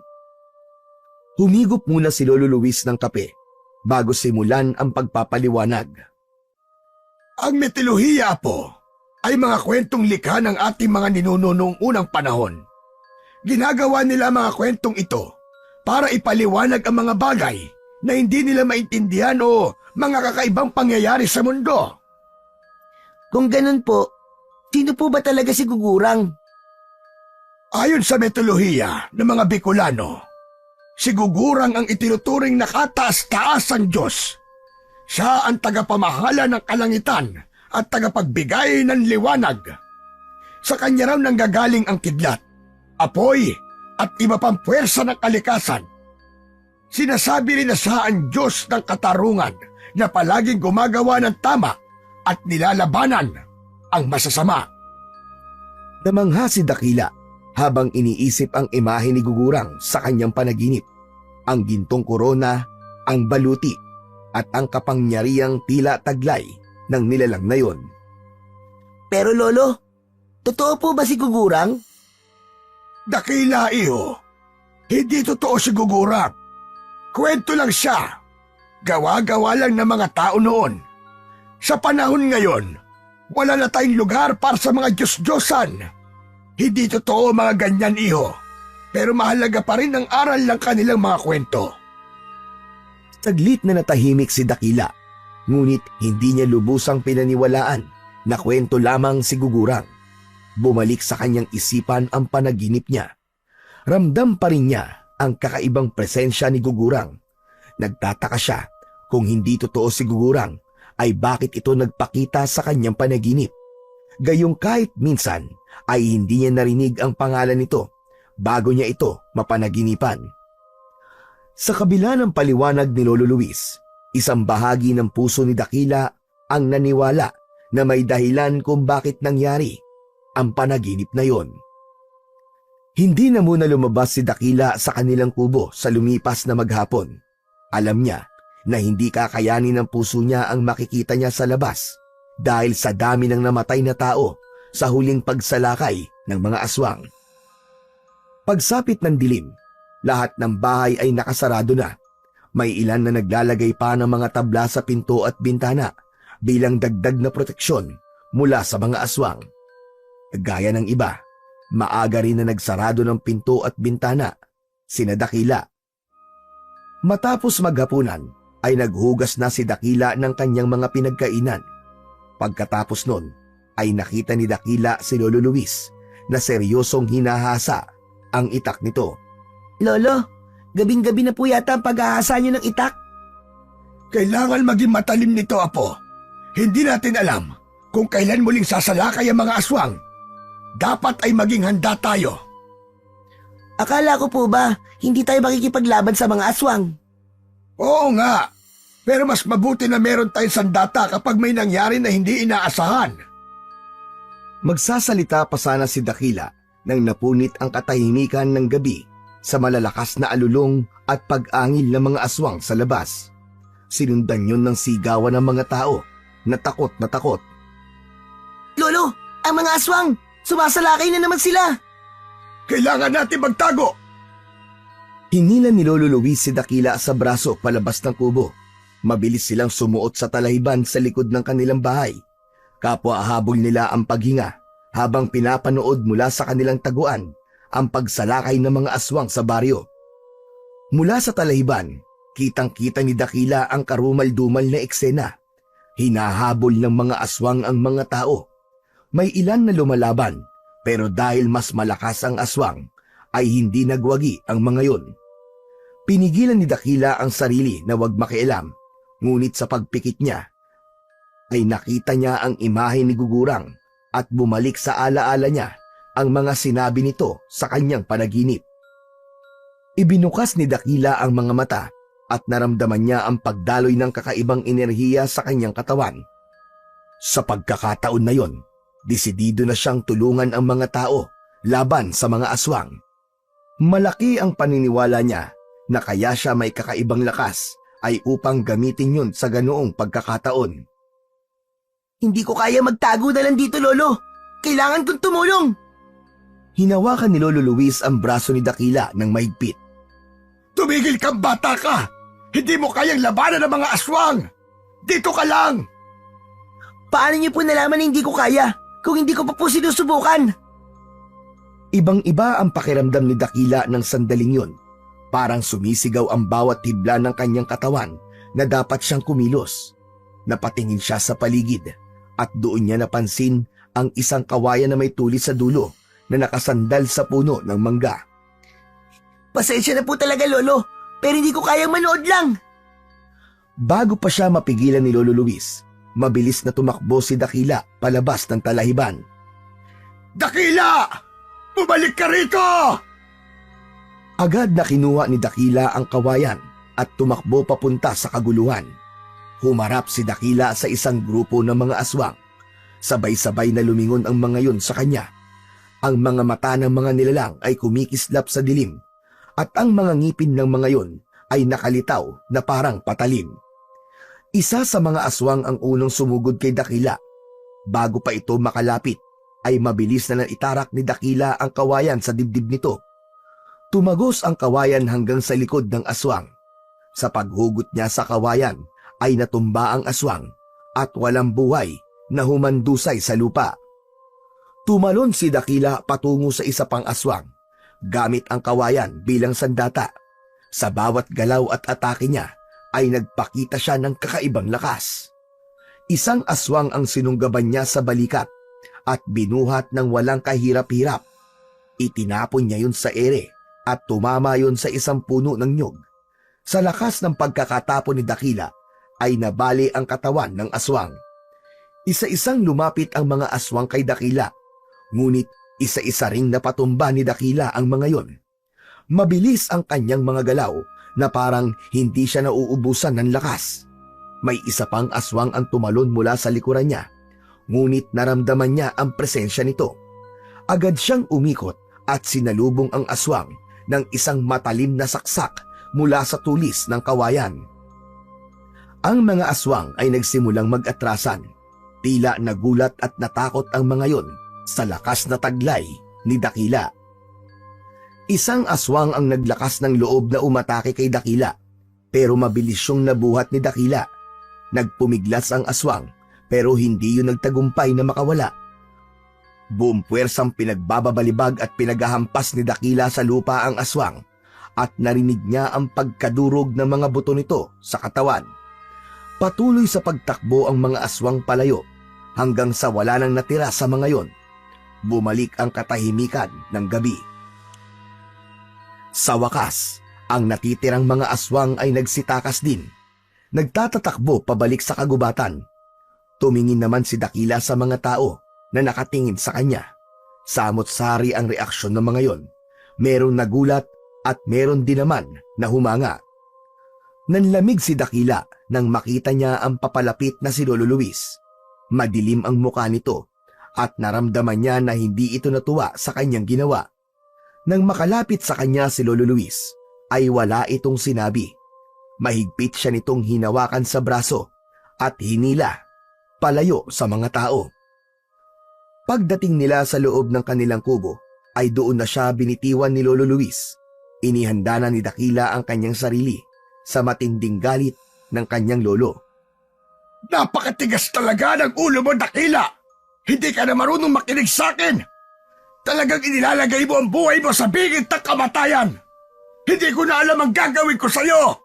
Humigop muna si Lolo Luis ng kape bago simulan ang pagpapaliwanag. Ang mitolohiya, apo, ay mga kwentong likha ng ating mga ninuno noong unang panahon. Ginagawa nila mga kwentong ito para ipaliwanag ang mga bagay na hindi nila maintindihan o mga kakaibang pangyayari sa mundo. Kung ganun po, sino po ba talaga si Gugurang? Ayon sa mitolohiya ng mga Bicolano, si Gugurang ang itinuturing na kataas-taasang Diyos. Siya ang tagapamahala ng kalangitan at tagapagbigay ng liwanag. Sa kanya raw nanggagaling ang kidlat, apoy at iba pang puwersa ng kalikasan. Sinasabi rin na siya ang Diyos ng katarungan na palaging gumagawa ng tama at nilalabanan ang masasama. Namangha si Dakila habang iniisip ang imahe ni Gugurang sa kanyang panaginip. Ang gintong korona, ang baluti, at ang kapangyarihang tila taglay ng nilalang na yon. Pero Lolo, totoo po ba si Gugurang? Dakila, iho. Hindi totoo si Gugurang. Kwento lang siya. Gawa-gawa lang ng mga tao noon. Sa panahon ngayon, wala na tayong lugar para sa mga Diyos-Diyosan. Hindi totoo mga ganyan, iho. Pero mahalaga pa rin ang aral ng kanilang mga kwento. Saglit na natahimik si Dakila, ngunit hindi niya lubusang pinaniwalaan na kwento lamang si Gugurang. Bumalik sa kanyang isipan ang panaginip niya. Ramdam pa rin niya ang kakaibang presensya ni Gugurang. Nagtataka siya kung hindi totoo si Gugurang ay bakit ito nagpakita sa kanyang panaginip. Gayong kahit minsan ay hindi niya narinig ang pangalan nito bago niya ito mapanaginipan. Sa kabila ng paliwanag ni Lolo Luis, isang bahagi ng puso ni Dakila ang naniwala na may dahilan kung bakit nangyari ang panaginip na yon. Hindi na muna lumabas si Dakila sa kanilang kubo sa lumipas na maghapon. Alam niya na hindi kakayanin ng puso niya ang makikita niya sa labas dahil sa dami ng namatay na tao sa huling pagsalakay ng mga aswang. Pagsapit ng dilim, lahat ng bahay ay nakasarado na. May ilan na naglalagay pa ng mga tabla sa pinto at bintana bilang dagdag na proteksyon mula sa mga aswang. Gaya ng iba, maaga rin na nagsarado ng pinto at bintana sina Dakila. Matapos maghapunan ay naghugas na si Dakila ng kanyang mga pinagkainan. Pagkatapos nun ay nakita ni Dakila si Lolo Luis na seryosong hinahasa ang itak nito. Lolo, gabing-gabi na po yata ang pag-ahasa niyo ng itak. Kailangan maging matalim nito, Apo. Hindi natin alam kung kailan muling sasalakay ang mga aswang. Dapat ay maging handa tayo. Akala ko po ba, hindi tayo makikipaglaban sa mga aswang? Oo nga, pero mas mabuti na meron tayong sandata kapag may nangyari na hindi inaasahan. Magsasalita pa sana si Dakila nang napunit ang katahimikan ng gabi sa malalakas na alulong at pag-angil ng mga aswang sa labas. Sinundan yun ng sigawan ng mga tao na takot na takot. Lolo, ang mga aswang! Sumasalakay na naman sila! Kailangan natin magtago! Hinila ni Lolo Luis si Dakila sa braso palabas ng kubo. Mabilis silang sumuot sa talahiban sa likod ng kanilang bahay. Kapwa habol nila ang paghinga habang pinapanood mula sa kanilang taguan ang pagsalakay ng mga aswang sa baryo. Mula sa talahiban, kitang-kita ni Dakila ang karumal-dumal na eksena. Hinahabol ng mga aswang ang mga tao. May ilan na lumalaban, pero dahil mas malakas ang aswang, ay hindi nagwagi ang mga yon. Pinigilan ni Dakila ang sarili na wag makialam, ngunit sa pagpikit niya, ay nakita niya ang imahe ni Gugurang at bumalik sa alaala niya ang mga sinabi nito sa kanyang panaginip. Ibinukas ni Dakila ang mga mata at naramdaman niya ang pagdaloy ng kakaibang enerhiya sa kanyang katawan. Sa pagkakataon na yon, desidido na siyang tulungan ang mga tao laban sa mga aswang. Malaki ang paniniwala niya na kaya siya may kakaibang lakas ay upang gamitin yun sa ganoong pagkakataon. Hindi ko kaya magtago na lang dito, Lolo. Kailangan kong tumulong. Hinawakan ni Lolo Luis ang braso ni Dakila ng mahigpit. Tumigil kang bata ka! Hindi mo kayang labanan ng mga aswang! Dito ka lang! Paano niyo po nalaman na hindi ko kaya kung hindi ko pa po sinusubukan? Ibang-iba ang pakiramdam ni Dakila ng sandaling yun. Parang sumisigaw ang bawat hibla ng kanyang katawan na dapat siyang kumilos. Napatingin siya sa paligid at doon niya napansin ang isang kawayan na may tulis sa dulo na nakasandal sa puno ng mangga. Pasensya na po talaga, Lolo, pero hindi ko kayang manood lang. Bago pa siya mapigilan ni Lolo Luis, mabilis na tumakbo si Dakila palabas ng talahiban. Dakila! Bumalik ka rito! Agad na kinuha ni Dakila ang kawayan at tumakbo papunta sa kaguluhan. Humarap si Dakila sa isang grupo ng mga aswang. Sabay-sabay na lumingon ang mga yun sa kanya. Ang mga mata ng mga nilalang ay kumikislap sa dilim at ang mga ngipin ng mga yun ay nakalitaw na parang patalim. Isa sa mga aswang ang unang sumugod kay Dakila. Bago pa ito makalapit, ay mabilis na naitarak ni Dakila ang kawayan sa dibdib nito. Tumagos ang kawayan hanggang sa likod ng aswang. Sa paghugot niya sa kawayan, ay natumba ang aswang at walang buhay na humandusay sa lupa. Tumalon si Dakila patungo sa isa pang aswang, gamit ang kawayan bilang sandata. Sa bawat galaw at atake niya, ay nagpakita siya ng kakaibang lakas. Isang aswang ang sinunggaban niya sa balikat at binuhat ng walang kahirap-hirap. Itinapon niya yun sa ere at tumama yun sa isang puno ng nyug. Sa lakas ng pagkakatapon ni Dakila ay nabali ang katawan ng aswang. Isa-isang lumapit ang mga aswang kay Dakila, ngunit isa-isa ring napatumba ni Dakila ang mga yon. Mabilis ang kanyang mga galaw na parang hindi siya nauubusan ng lakas. May isa pang aswang ang tumalon mula sa likuran niya, ngunit naramdaman niya ang presensya nito. Agad siyang umikot at sinalubong ang aswang ng isang matalim na saksak mula sa tulis ng kawayan. Ang mga aswang ay nagsimulang mag-atrasan. Tila nagulat at natakot ang mga yon sa lakas na taglay ni Dakila. Isang aswang ang naglakas ng loob na umatake kay Dakila, pero mabilis siyang nabuhat ni Dakila. Nagpumiglas ang aswang, pero hindi yun nagtagumpay na makawala. Buong puwersang pinagbababalibag at pinaghahampas ni Dakila sa lupa ang aswang, at narinig niya ang pagkadurog ng mga buto nito sa katawan. Patuloy sa pagtakbo ang mga aswang palayo, hanggang sa wala nang natira sa mga yon. Bumalik ang katahimikan ng gabi. Sa wakas, ang natitirang mga aswang ay nagsitakas din. Nagtatatakbo pabalik sa kagubatan. Tumingin naman si Dakila sa mga tao na nakatingin sa kanya. Samot-sari ang reaksyon ng mga yon. Merong nagulat at meron din naman na humanga. Nanlamig si Dakila nang makita niya ang papalapit na si Lolo Luis. Madilim ang mukha nito at naramdaman niya na hindi ito natuwa sa kanyang ginawa. Nang makalapit sa kanya si Lolo Luis, ay wala itong sinabi. Mahigpit siya nitong hinawakan sa braso at hinila palayo sa mga tao. Pagdating nila sa loob ng kanilang kubo, ay doon na siya binitiwan ni Lolo Luis. Inihanda na ni Dakila ang kanyang sarili sa matinding galit ng kanyang lolo. Napakatigas talaga ng ulo mo, Dakila! Hindi ka na marunong makinig sa akin! Talagang inilalagay mo ang buhay mo sa bingit ng kamatayan! Hindi ko na alam ang gagawin ko sa'yo!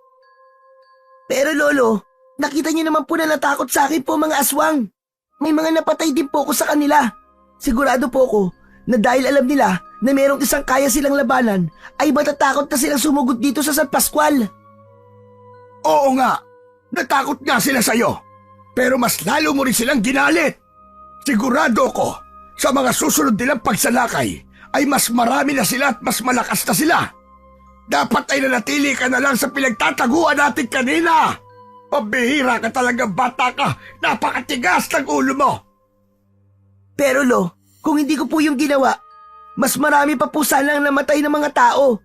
Pero Lolo, nakita niyo naman po na natakot sa akin po mga aswang. May mga napatay din po ko sa kanila. Sigurado po ko na dahil alam nila na merong isang kaya silang labanan, ay matatakot na silang sumugod dito sa San Pascual. Oo nga, natakot nga sila sa'yo. Pero mas lalo mo rin silang ginalit. Sigurado ko, sa mga susunod nilang pagsalakay, ay mas marami na sila at mas malakas na sila. Dapat ay nanatili ka na lang sa pinagtataguan natin kanina. Pabihira ka talaga, bata ka. Napakatigas ng ulo mo. Pero Lo, kung hindi ko po yung ginawa, mas marami pa po sanang namatay ng mga tao.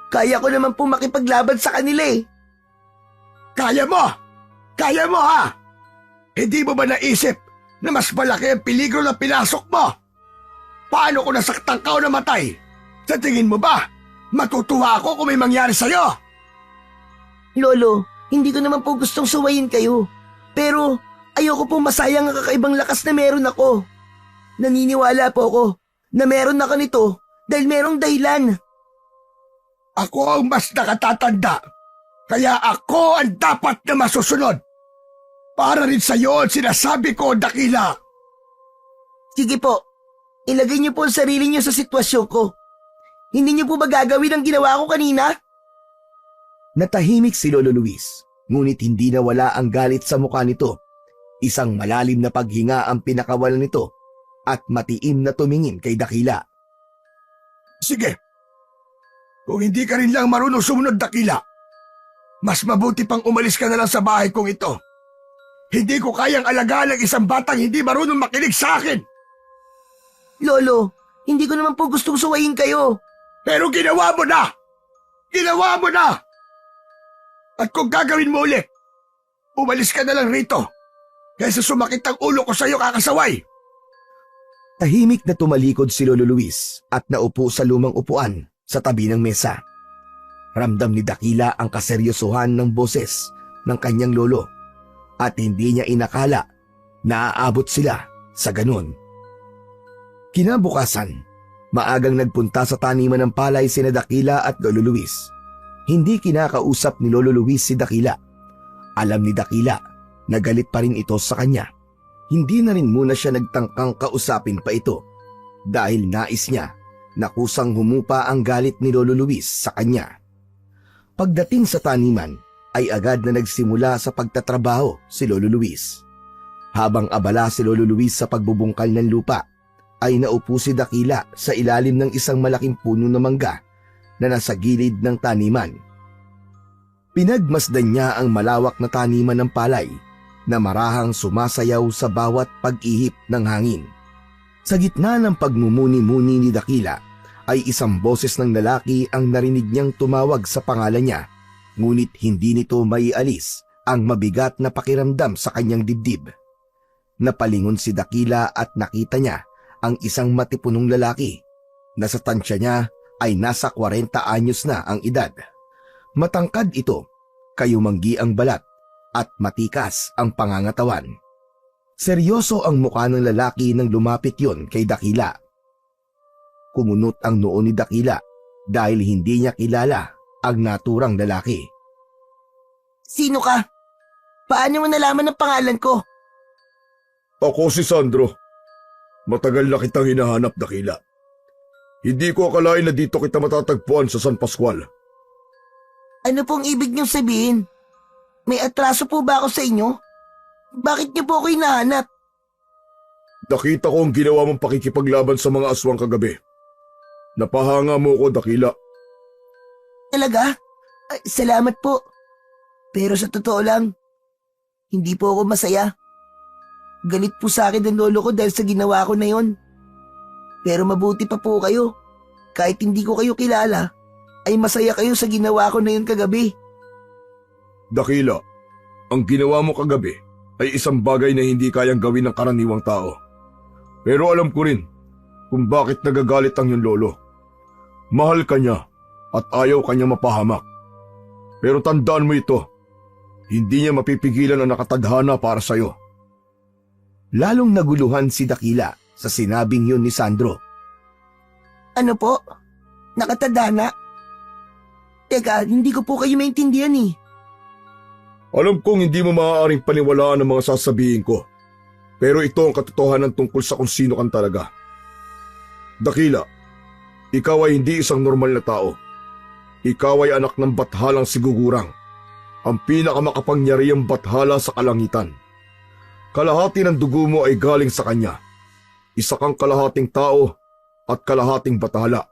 Kaya ko naman po makipaglaban sa kanila eh. Kaya mo! Kaya mo ha! Hindi mo ba naisip na mas malaki ang peligro na pinasok mo? Paano kung nasaktan ka o namatay? Sa tingin mo ba, matutuwa ako kung may mangyari sa'yo? Lolo, hindi ko naman po gustong suwayin kayo. Pero ayoko po masayang ang kakaibang lakas na meron ako. Naniniwala po ako na meron ako nito dahil merong dahilan. Ako ang mas nakatatanda. Kaya ako ang dapat na masusunod. Para rin sa'yo ang sinasabi ko, Dakila. Sige po, ilagay niyo po ang sarili niyo sa sitwasyon ko. Hindi niyo po ba gagawin ang ginawa ko kanina? Natahimik si Lolo Luis, ngunit hindi nawala ang galit sa mukha nito. Isang malalim na paghinga ang pinakawalan nito at matiim na tumingin kay Dakila. Sige. Kung hindi ka rin lang marunong sumunod, Dakila, mas mabuti pang umalis ka na lang sa bahay kong ito. Hindi ko kayang alagaan ng isang batang hindi marunong makinig sa akin. Lolo, hindi ko naman po gustong suwayin kayo. Pero ginawa mo na! Ginawa mo na! At kung gagawin mo ulit, umalis ka na lang rito. Kaysa sumakit ang ulo ko sa'yo kakasaway. Tahimik na tumalikod si Lolo Luis at naupo sa lumang upuan sa tabi ng mesa. Ramdam ni Dakila ang kaseryosohan ng boses ng kanyang lolo at hindi niya inakala na aabot sila sa ganun. Kinabukasan, maagang nagpunta sa taniman ng palay sina Dakila at Lolo Luis. Hindi kinakausap ni Lolo Luis si Dakila. Alam ni Dakila na galit pa rin ito sa kanya. Hindi na rin muna siya nagtangkang kausapin pa ito dahil nais niya na kusang humupa ang galit ni Lolo Luis sa kanya. Pagdating sa taniman ay agad na nagsimula sa pagtatrabaho si Lolo Luis. Habang abala si Lolo Luis sa pagbubungkal ng lupa, ay naupo si Dakila sa ilalim ng isang malaking puno ng mangga na nasa gilid ng taniman. Pinagmasdan niya ang malawak na taniman ng palay na marahang sumasayaw sa bawat pag-ihip ng hangin. Sa gitna ng pagmumuni-muni ni Dakila ay isang boses ng lalaki ang narinig niyang tumawag sa pangalan niya, ngunit hindi nito maialis ang mabigat na pakiramdam sa kanyang dibdib. Napalingon si Dakila at nakita niya ang isang matipunong lalaki na sa tansya niya ay nasa 40 anyos na ang edad. Matangkad ito, kayumanggi ang balat at matikas ang pangangatawan. Seryoso ang mukha ng lalaki nang lumapit yon kay Dakila. Kumunot ang noo ni Dakila dahil hindi niya kilala ang naturang lalaki. Sino ka? Paano mo nalaman ang pangalan ko? Ako si Sandro. Matagal na kitang hinahanap, Dakila. Hindi ko akalain na dito kita matatagpuan sa San Pascual. Ano pong ibig niyong sabihin? May atraso po ba ako sa inyo? Bakit niyo po ako hinahanap? Nakita ko ang ginawa mong pakikipaglaban sa mga aswang kagabi. Napahanga mo ko, Dakila. Talaga? Ay, salamat po. Pero sa totoo lang, hindi po ako masaya. Galit po sa akin ang lolo ko dahil sa ginawa ko na yon. Pero mabuti pa po kayo. Kahit hindi ko kayo kilala, ay masaya kayo sa ginawa ko na yon kagabi. Dakila, ang ginawa mo kagabi ay isang bagay na hindi kayang gawin ng karaniwang tao. Pero alam ko rin kung bakit nagagalit ang iyong lolo. Mahal ka niya at ayaw kanya mapahamak. Pero tandaan mo ito, hindi niya mapipigilan ang nakatadhana para sa'yo. Lalong naguluhan si Dakila sa sinabing yun ni Sandro. Ano po? Nakatadhana? Teka, hindi ko po kayo maintindihan eh. Alam kong hindi mo maaaring paniwalaan ang mga sasabihin ko. Pero ito ang katotohanan tungkol sa kung sino kang talaga. Dakila, ikaw ay hindi isang normal na tao. Ikaw ay anak ng bathalang sigugurang, ang pinakamakapangyarihang bathala sa kalangitan. Kalahati ng dugo mo ay galing sa kanya. Isa kang kalahating tao at kalahating bathala.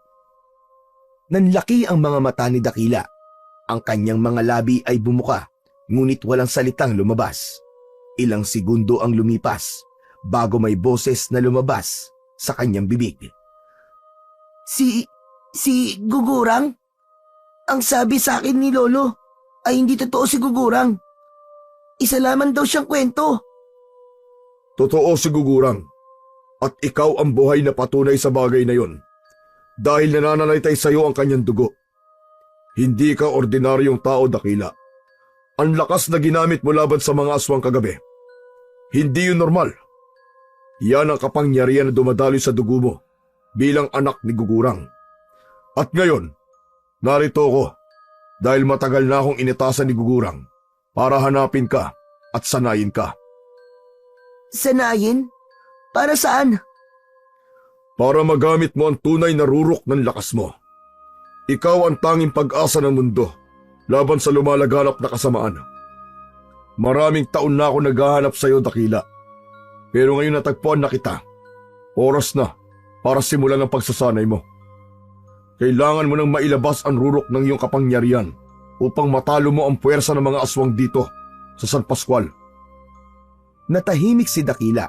Nanlaki ang mga mata ni Dakila. Ang kanyang mga labi ay bumuka, ngunit walang salitang lumabas. Ilang segundo ang lumipas bago may boses na lumabas sa kanyang bibig. Si Gugurang? Ang sabi sa akin ni Lolo ay hindi totoo si Gugurang. Isa lamang daw siyang kwento. Totoo si Gugurang. At ikaw ang buhay na patunay sa bagay na yon. Dahil nananalitay sa iyo ang kanyang dugo. Hindi ka ordinaryong tao, Dakila. Ang lakas na ginamit mo laban sa mga aswang kagabi. Hindi yun normal. Yan ang kapangyarihan na dumadaloy sa dugo mo bilang anak ni Gugurang. At ngayon, narito ako dahil matagal na akong initasan ni Gugurang para hanapin ka at sanayin ka. Sanayin? Para saan? Para magamit mo ang tunay na rurok ng lakas mo. Ikaw ang tanging pag-asa ng mundo laban sa lumalaganap na kasamaan. Maraming taon na ako naghahanap sa iyo, Dakila. Pero ngayon natagpuan na kita. Oras na para simulan ang pagsasanay mo. Kailangan mo nang mailabas ang rurok ng iyong kapangyarihan upang matalo mo ang puwersa ng mga aswang dito sa San Pascual. Natahimik si Dakila.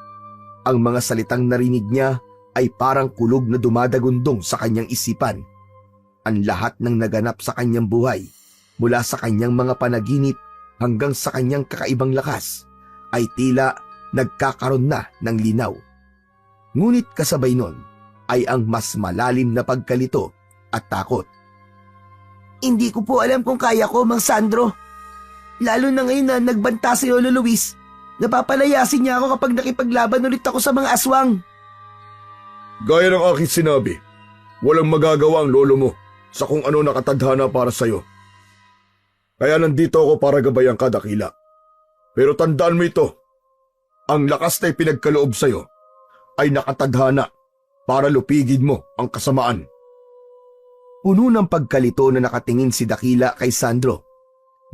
Ang mga salitang narinig niya ay parang kulog na dumadagundong sa kanyang isipan. Ang lahat ng naganap sa kanyang buhay, mula sa kanyang mga panaginip hanggang sa kanyang kakaibang lakas, ay tila nagkakaroon na ng linaw. Ngunit kasabay nun ay ang mas malalim na pagkalito at takot. Hindi ko po alam kung kaya ko, Mang Sandro. Lalo na ngayon na nagbanta si Lolo Luis. Napapalayasin niya ako kapag nakipaglaban ulit ako sa mga aswang. Gaya ng aking sinabi, walang magagawa ang lolo mo sa kung ano nakatadhana para sa'yo. Kaya nandito ako para gabayan ka, Dakila. Pero tandaan mo ito, ang lakas na ipinagkaloob sa'yo ay nakatadhana para lupigin mo ang kasamaan. Puno ng pagkalito na nakatingin si Dakila kay Sandro.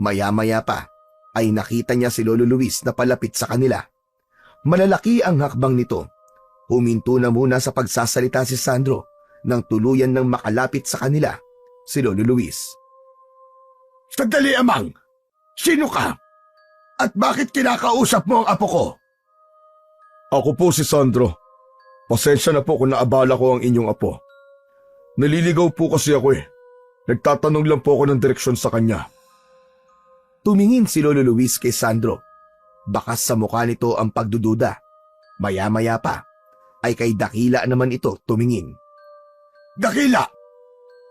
Maya-maya pa ay nakita niya si Lolo Luis na palapit sa kanila. Malalaki ang hakbang nito. Huminto na muna sa pagsasalita si Sandro nang tuluyan ng makalapit sa kanila si Lolo Luis. Sandali, Amang. Sino ka? At bakit kinakausap mo ang apo ko? Ako po si Sandro. Pasensya na po kung naabala ko ang inyong apo. Naliligaw po kasi ako eh. Nagtatanong lang po ako ng direksyon sa kanya. Tumingin si Lolo Luis kay Sandro. Bakas sa mukha nito ang pagdududa. Maya-maya pa ay kay Dakila naman ito tumingin. Dakila,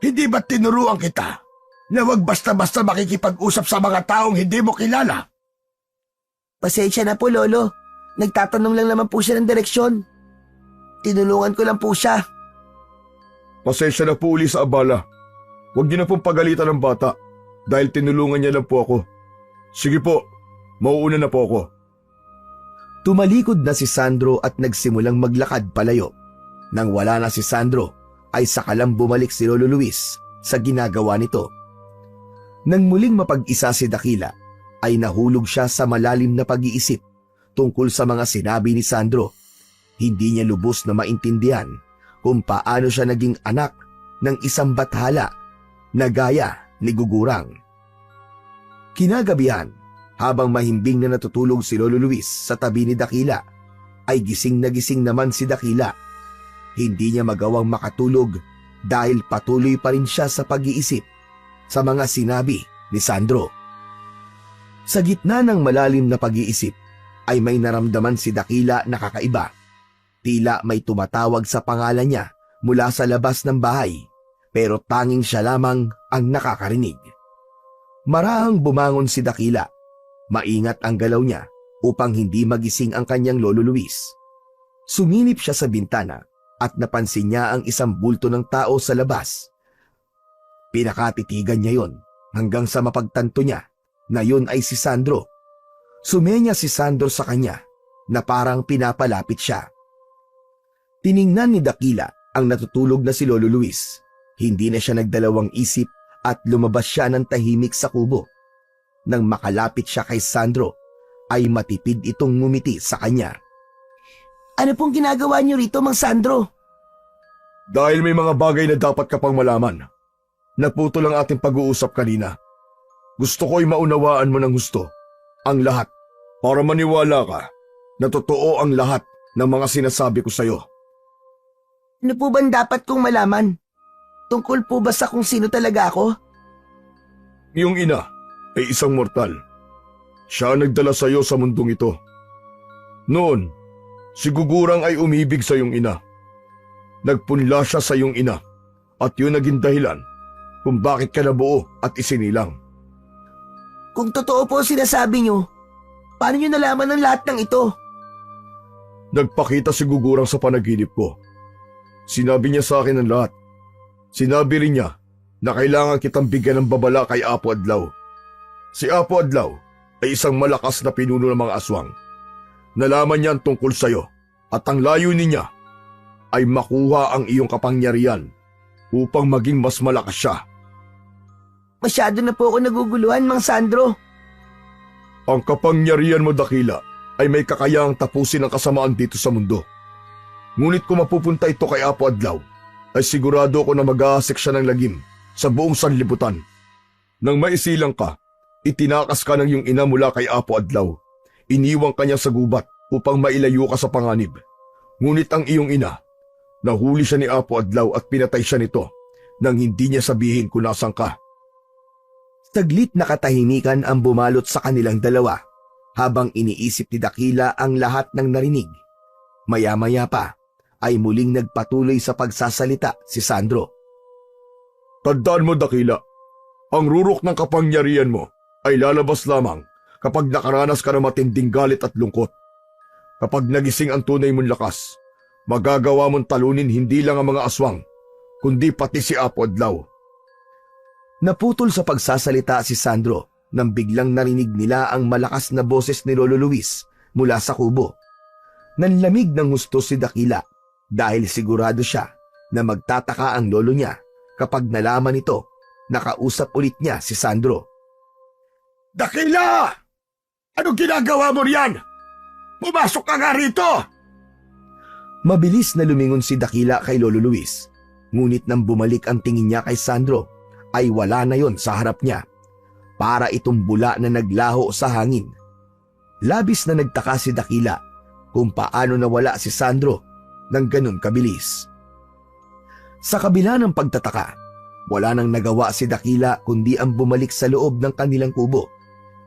hindi ba tinuruan kita na huwag basta-basta makikipag-usap sa mga taong hindi mo kilala? Pasensya na po, Lolo. Nagtatanong lang naman po siya ng direksyon. Tinulungan ko lang po siya. Pasensya na po uli sa abala. Huwag niyo na pong pagalitan ng bata dahil tinulungan niya lang po ako. Sige po, mauuna na po ako. Tumalikod na si Sandro at nagsimulang maglakad palayo. Nang wala na si Sandro, ay sakalang bumalik si Lolo Luis sa ginagawa nito. Nang muling mapag-isa si Dakila, ay nahulog siya sa malalim na pag-iisip tungkol sa mga sinabi ni Sandro. Hindi niya lubos na maintindihan kung paano siya naging anak ng isang bathala na gaya ni Gugurang. Kinagabihan, habang mahimbing na natutulog si Lolo Luis sa tabi ni Dakila, ay gising na gising naman si Dakila. Hindi niya magawang makatulog dahil patuloy pa rin siya sa pag-iisip sa mga sinabi ni Sandro. Sa gitna ng malalim na pag-iisip, ay may naramdaman si Dakila na kakaiba. Tila may tumatawag sa pangalan niya mula sa labas ng bahay, pero tanging siya lamang ang nakakarinig. Marahang bumangon si Dakila. Maingat ang galaw niya upang hindi magising ang kanyang Lolo Luis. Sumilip siya sa bintana at napansin niya ang isang bulto ng tao sa labas. Pinakatitigan niya yon hanggang sa mapagtanto niya na yun ay si Sandro. Sumenya si Sandro sa kanya na parang pinapalapit siya. Tiningnan ni Dakila ang natutulog na si Lolo Luis. Hindi na siya nagdalawang isip at lumabas siya ng tahimik sa kubo. Nang makalapit siya kay Sandro, ay matipid itong ngumiti sa kanya. Ano pong ginagawa niyo rito, Mang Sandro? Dahil may mga bagay na dapat ka pang malaman. Naputol ang ating pag-uusap kanina. Gusto ko'y maunawaan mo ng gusto ang lahat para maniwala ka na totoo ang lahat ng mga sinasabi ko sa'yo. Ano po bang dapat kong malaman? Tungkol po ba sa kung sino talaga ako? Iyong ina ay isang mortal. Siya ang nagdala sa'yo sa mundong ito. Noon, si Gugurang ay umibig sa iyong ina. Nagpunla siya sa iyong ina at yun naging dahilan kung bakit ka nabuo at isinilang. Kung totoo po ang sinasabi niyo, paano niyo nalaman ang lahat ng ito? Nagpakita si Gugurang sa panaginip ko. Sinabi niya sa akin ang lahat. Sinabi rin niya na kailangan kitang bigyan ng babala kay Apo Adlaw. Si Apo Adlaw ay isang malakas na pinuno ng mga aswang. Nalaman niya ang tungkol sa iyo at ang layunin niya ay makuha ang iyong kapangyarihan upang maging mas malakas siya. Masyado na po ako naguguluhan, Mang Sandro. Ang kapangyarihan mo, Dakila, ay may kakayahang tapusin ang kasamaan dito sa mundo. Ngunit kung mapupunta ito kay Apo Adlaw, ay sigurado ko na mag-aasik siya ng lagim sa buong sanlibutan. Nang maisilang ka, itinakas ka ng iyong ina mula kay Apo Adlaw. Iniwang kanya sa gubat upang mailayo ka sa panganib. Ngunit ang iyong ina, nahuli siya ni Apo Adlaw at pinatay siya nito nang hindi niya sabihin kung nasan ka. Saglit na katahimikan ang bumalot sa kanilang dalawa habang iniisip ni Dakila ang lahat ng narinig. Maya-maya pa ay muling nagpatuloy sa pagsasalita si Sandro. Tandaan mo, Dakila, ang rurok ng kapangyarihan mo ay lalabas lamang kapag nakaranas ka ng matinding galit at lungkot. Kapag nagising ang tunay mong lakas, magagawa mong talunin hindi lang ang mga aswang, kundi pati si Apo Adlaw. Naputol sa pagsasalita si Sandro nang biglang narinig nila ang malakas na boses ni Lolo Luis mula sa kubo. Nanlamig ng husto si Dakila dahil sigurado siya na magtataka ang lolo niya kapag nalaman nito na kausap ulit niya si Sandro. Dakila! Anong ginagawa mo riyan? Pumasok ka nga rito! Mabilis na lumingon si Dakila kay Lolo Luis. Ngunit nang bumalik ang tingin niya kay Sandro, ay wala na yon sa harap niya. Para itong bula na naglaho sa hangin. Labis na nagtaka si Dakila kung paano nawala si Sandro ng ganun kabilis. Sa kabila ng pagtataka, wala nang nagawa si Dakila kundi ang bumalik sa loob ng kanilang kubo.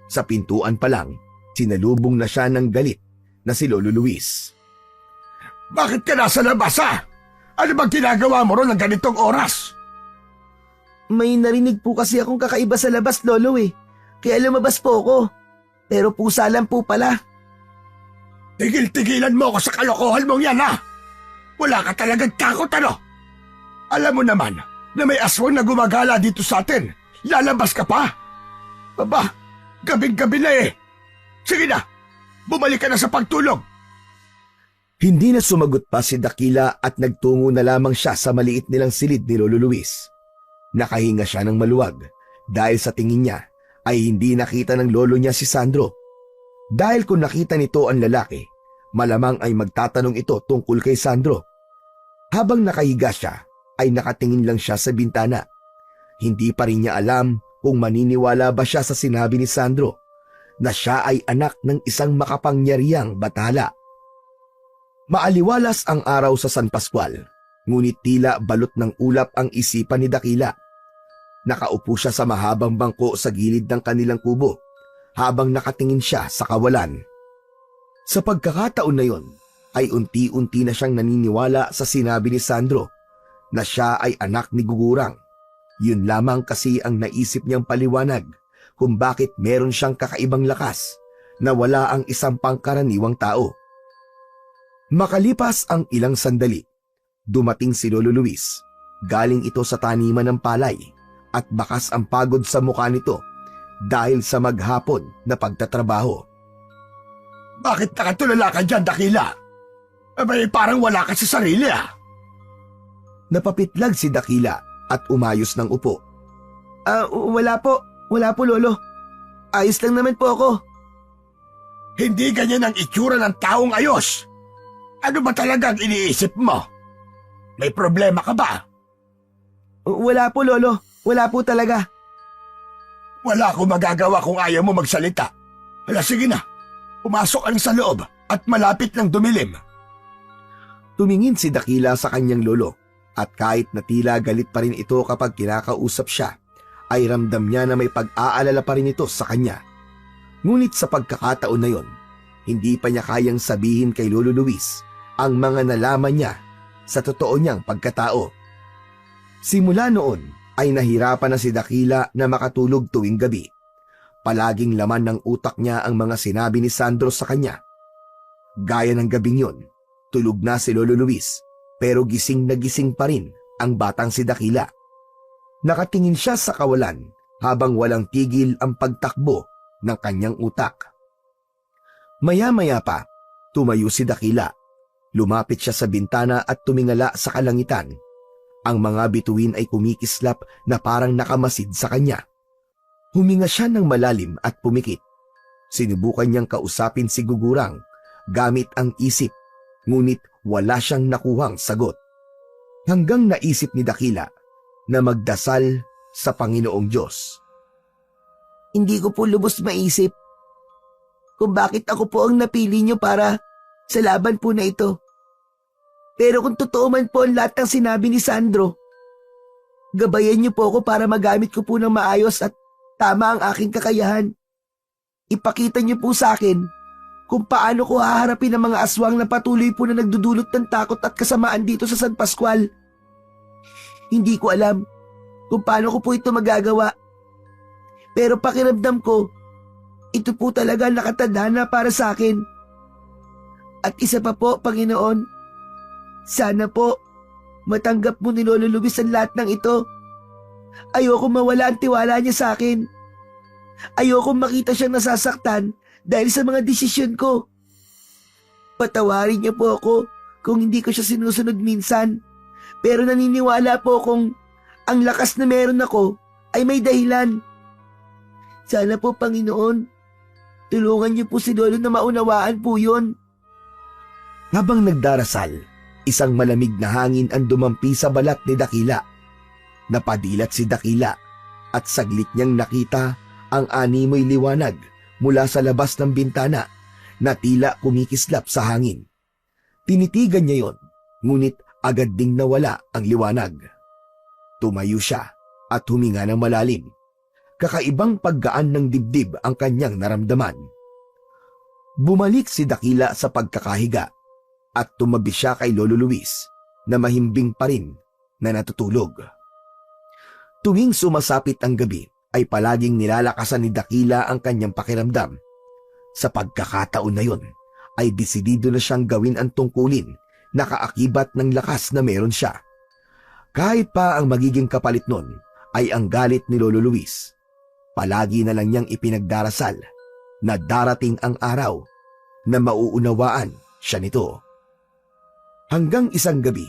Sa pintuan pa lang, sinalubong na siya ng galit na si Lolo Luis. Bakit ka nasa labas ha? Ano bang ginagawa mo ron ng ganitong oras? May narinig po kasi akong kakaiba sa labas, Lolo eh. Kaya lumabas po ako. Pero pusa lang po pala. Tigil-tigilan mo ako sa kalokohan mong yan ha! Wala ka talagang takot ano? Alam mo naman na may aswang na gumagala dito sa atin. Lalabas ka pa? Baba, gabing-gabi na eh. Sige na, bumalik ka na sa pagtulog. Hindi na sumagot pa si Dakila at nagtungo na lamang siya sa maliit nilang silid ni Lolo Luis. Nakahinga siya ng maluwag dahil sa tingin niya ay hindi nakita ng lolo niya si Sandro. Dahil kung nakita nito ang lalaki, malamang ay magtatanong ito tungkol kay Sandro. Habang nakahiga siya, ay nakatingin lang siya sa bintana. Hindi pa rin niya alam kung maniniwala ba siya sa sinabi ni Sandro na siya ay anak ng isang makapangyarihang bathala. Maaliwalas ang araw sa San Pascual, ngunit tila balot ng ulap ang isipan ni Dakila. Nakaupo siya sa mahabang bangko sa gilid ng kanilang kubo habang nakatingin siya sa kawalan. Sa pagkakataon na yon, ay unti-unti na siyang naniniwala sa sinabi ni Sandro na siya ay anak ni Gugurang. Yun lamang kasi ang naisip niyang paliwanag kung bakit meron siyang kakaibang lakas na wala ang isang pangkaraniwang tao. Makalipas ang ilang sandali, dumating si Lolo Luis. Galing ito sa taniman ng palay at bakas ang pagod sa mukha nito dahil sa maghapon na pagtatrabaho. Bakit nakatulala ka dyan, Dakila? Abay, parang wala ka sa sarili ah. Napapitlag si Dakila at umayos ng upo. Wala po. Wala po, Lolo. Ayos lang naman po ako. Hindi ganyan ang itsura ng taong ayos. Ano ba talagang iniisip mo? May problema ka ba? Wala po, Lolo. Wala po talaga. Wala akong magagawa kung ayaw mo magsalita. Hala, sige na. Pumasok ka na sa loob at malapit ng dumilim. Tumingin si Dakila sa kanyang lolo at kahit na tila galit pa rin ito kapag kinakausap siya, ay ramdam niya na may pag-aalala pa rin ito sa kanya. Ngunit sa pagkakataon na yon, hindi pa niya kayang sabihin kay Lolo Luis ang mga nalaman niya sa totoo niyang pagkatao. Simula noon ay nahirapan na si Dakila na makatulog tuwing gabi. Palaging laman ng utak niya ang mga sinabi ni Sandro sa kanya. Gaya ng gabing yon, tulog na si Lolo Luis pero gising na gising pa rin ang batang si Dakila. Nakatingin siya sa kawalan habang walang tigil ang pagtakbo ng kanyang utak. Maya-maya pa, tumayo si Dakila. Lumapit siya sa bintana at tumingala sa kalangitan. Ang mga bituin ay kumikislap na parang nakamasid sa kanya. Huminga siya ng malalim at pumikit. Sinubukan niyang kausapin si Gugurang gamit ang isip, ngunit wala siyang nakuhang sagot. Hanggang naisip ni Dakila na magdasal sa Panginoong Diyos. Hindi ko po lubos maisip kung bakit ako po ang napili niyo para sa laban po na ito. Pero kung totoo man po ang lahat ng sinabi ni Sandro, gabayan niyo po ako para magamit ko po ng maayos at tama ang aking kakayahan. Ipakita niyo po sa akin kung paano ko haharapin ang mga aswang na patuloy po na nagdudulot ng takot at kasamaan dito sa San Pascual. Hindi ko alam kung paano ko po ito magagawa. Pero pakiramdam ko, ito po talaga nakatadhana para sa akin. At isa pa po, Panginoon, sana po matanggap mo ni Lolo Luis ang lahat ng ito. Ayoko mawala ang tiwala niya sa akin. Ayoko makita siyang nasasaktan dahil sa mga desisyon ko. Patawarin niyo po ako kung hindi ko siya sinusunod minsan. Pero naniniwala po kung ang lakas na meron ako ay may dahilan. Sana po, Panginoon, Tulungan niyo po si Lolo na maunawaan po yun. Habang nagdarasal, isang malamig na hangin ang dumampi sa balat ni Dakila. Napadilat si Dakila at saglit niyang nakita ang animoy liwanag mula sa labas ng bintana na tila kumikislap sa hangin. Tinitigan niya yon, ngunit agad ding nawala ang liwanag. Tumayo siya at huminga ng malalim. Kakaibang paggaan ng dibdib ang kanyang naramdaman. Bumalik si Dakila sa pagkakahiga at tumabi siya kay Lolo Luis na mahimbing pa rin na natutulog. Tuwing sumasapit ang gabi ay palaging nilalakasan ni Dakila ang kanyang pakiramdam. Sa pagkakataon na yon ay desidido na siyang gawin ang tungkulin na kaakibat ng lakas na meron siya. Kahit pa ang magiging kapalit nun ay ang galit ni Lolo Luis. Palagi na lang niyang ipinagdarasal na darating ang araw na mauunawaan siya nito. Hanggang isang gabi,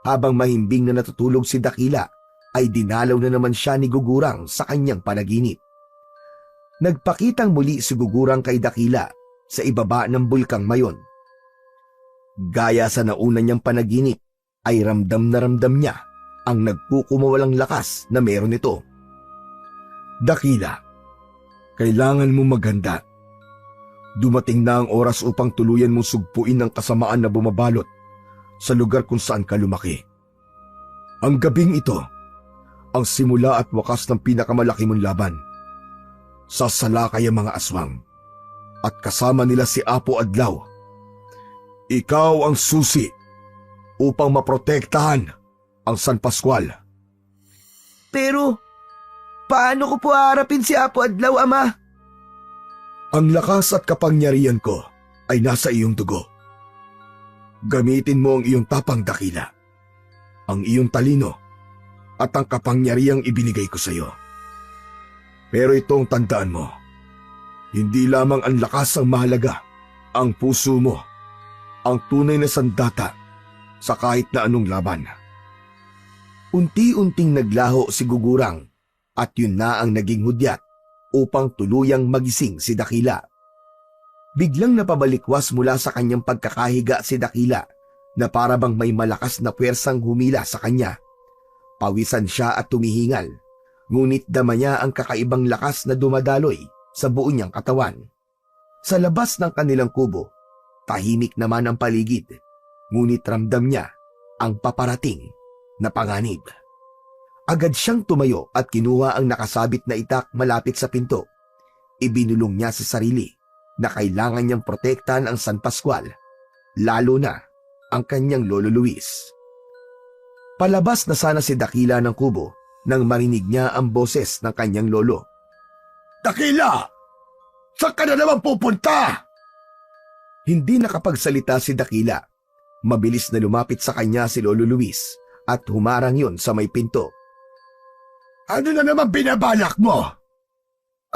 habang mahimbing na natutulog si Dakila, ay dinalaw na naman siya ni Gugurang sa kanyang panaginip. Nagpakitang muli si Gugurang kay Dakila sa ibaba ng bulkang Mayon. Gaya sa nauna niyang panaginip, ay ramdam na ramdam niya ang nagkukumawalang lakas na meron ito. Dakila, kailangan mo maghanda. Dumating na ang oras upang tuluyan mong sugpuin ang kasamaan na bumabalot sa lugar kung saan ka lumaki. Ang gabing ito, ang simula at wakas ng pinakamalaki mong laban. Sasalakay ang mga aswang at kasama nila si Apo Adlaw. Ikaw ang susi upang maprotektahan ang San Pascual. Pero, paano ko po haharapin si Apo Adlaw, Ama? Ang lakas at kapangyarihan ko ay nasa iyong dugo. Gamitin mo ang iyong tapang, Dakila, ang iyong talino at ang kapangyarihang ibinigay ko sa iyo. Pero itong tandaan mo, hindi lamang ang lakas ang mahalaga, ang puso mo, ang tunay na sandata sa kahit na anong laban. Unti-unting naglaho si Gugurang at yun na ang naging hudyat upang tuluyang magising si Dakila. Biglang napabalikwas mula sa kanyang pagkakahiga si Dakila na para bang may malakas na puwersang humila sa kanya. Pawisan siya at tumihingal, ngunit dama niya ang kakaibang lakas na dumadaloy sa buo niyang katawan. Sa labas ng kanilang kubo, tahimik naman ang paligid, ngunit ramdam niya ang paparating na panganib. Agad siyang tumayo at kinuha ang nakasabit na itak malapit sa pinto. Ibinulong niya sa sarili na kailangan niyang protektahan ang San Pascual, lalo na ang kanyang Lolo Luis. Palabas na sana si Dakila ng kubo nang marinig niya ang boses ng kanyang lolo. Dakila! Saan ka na naman pupunta? Hindi nakapagsalita si Dakila. Mabilis na lumapit sa kanya si Lolo Luis at humarang yon sa may pinto. Ano na naman binabalak mo?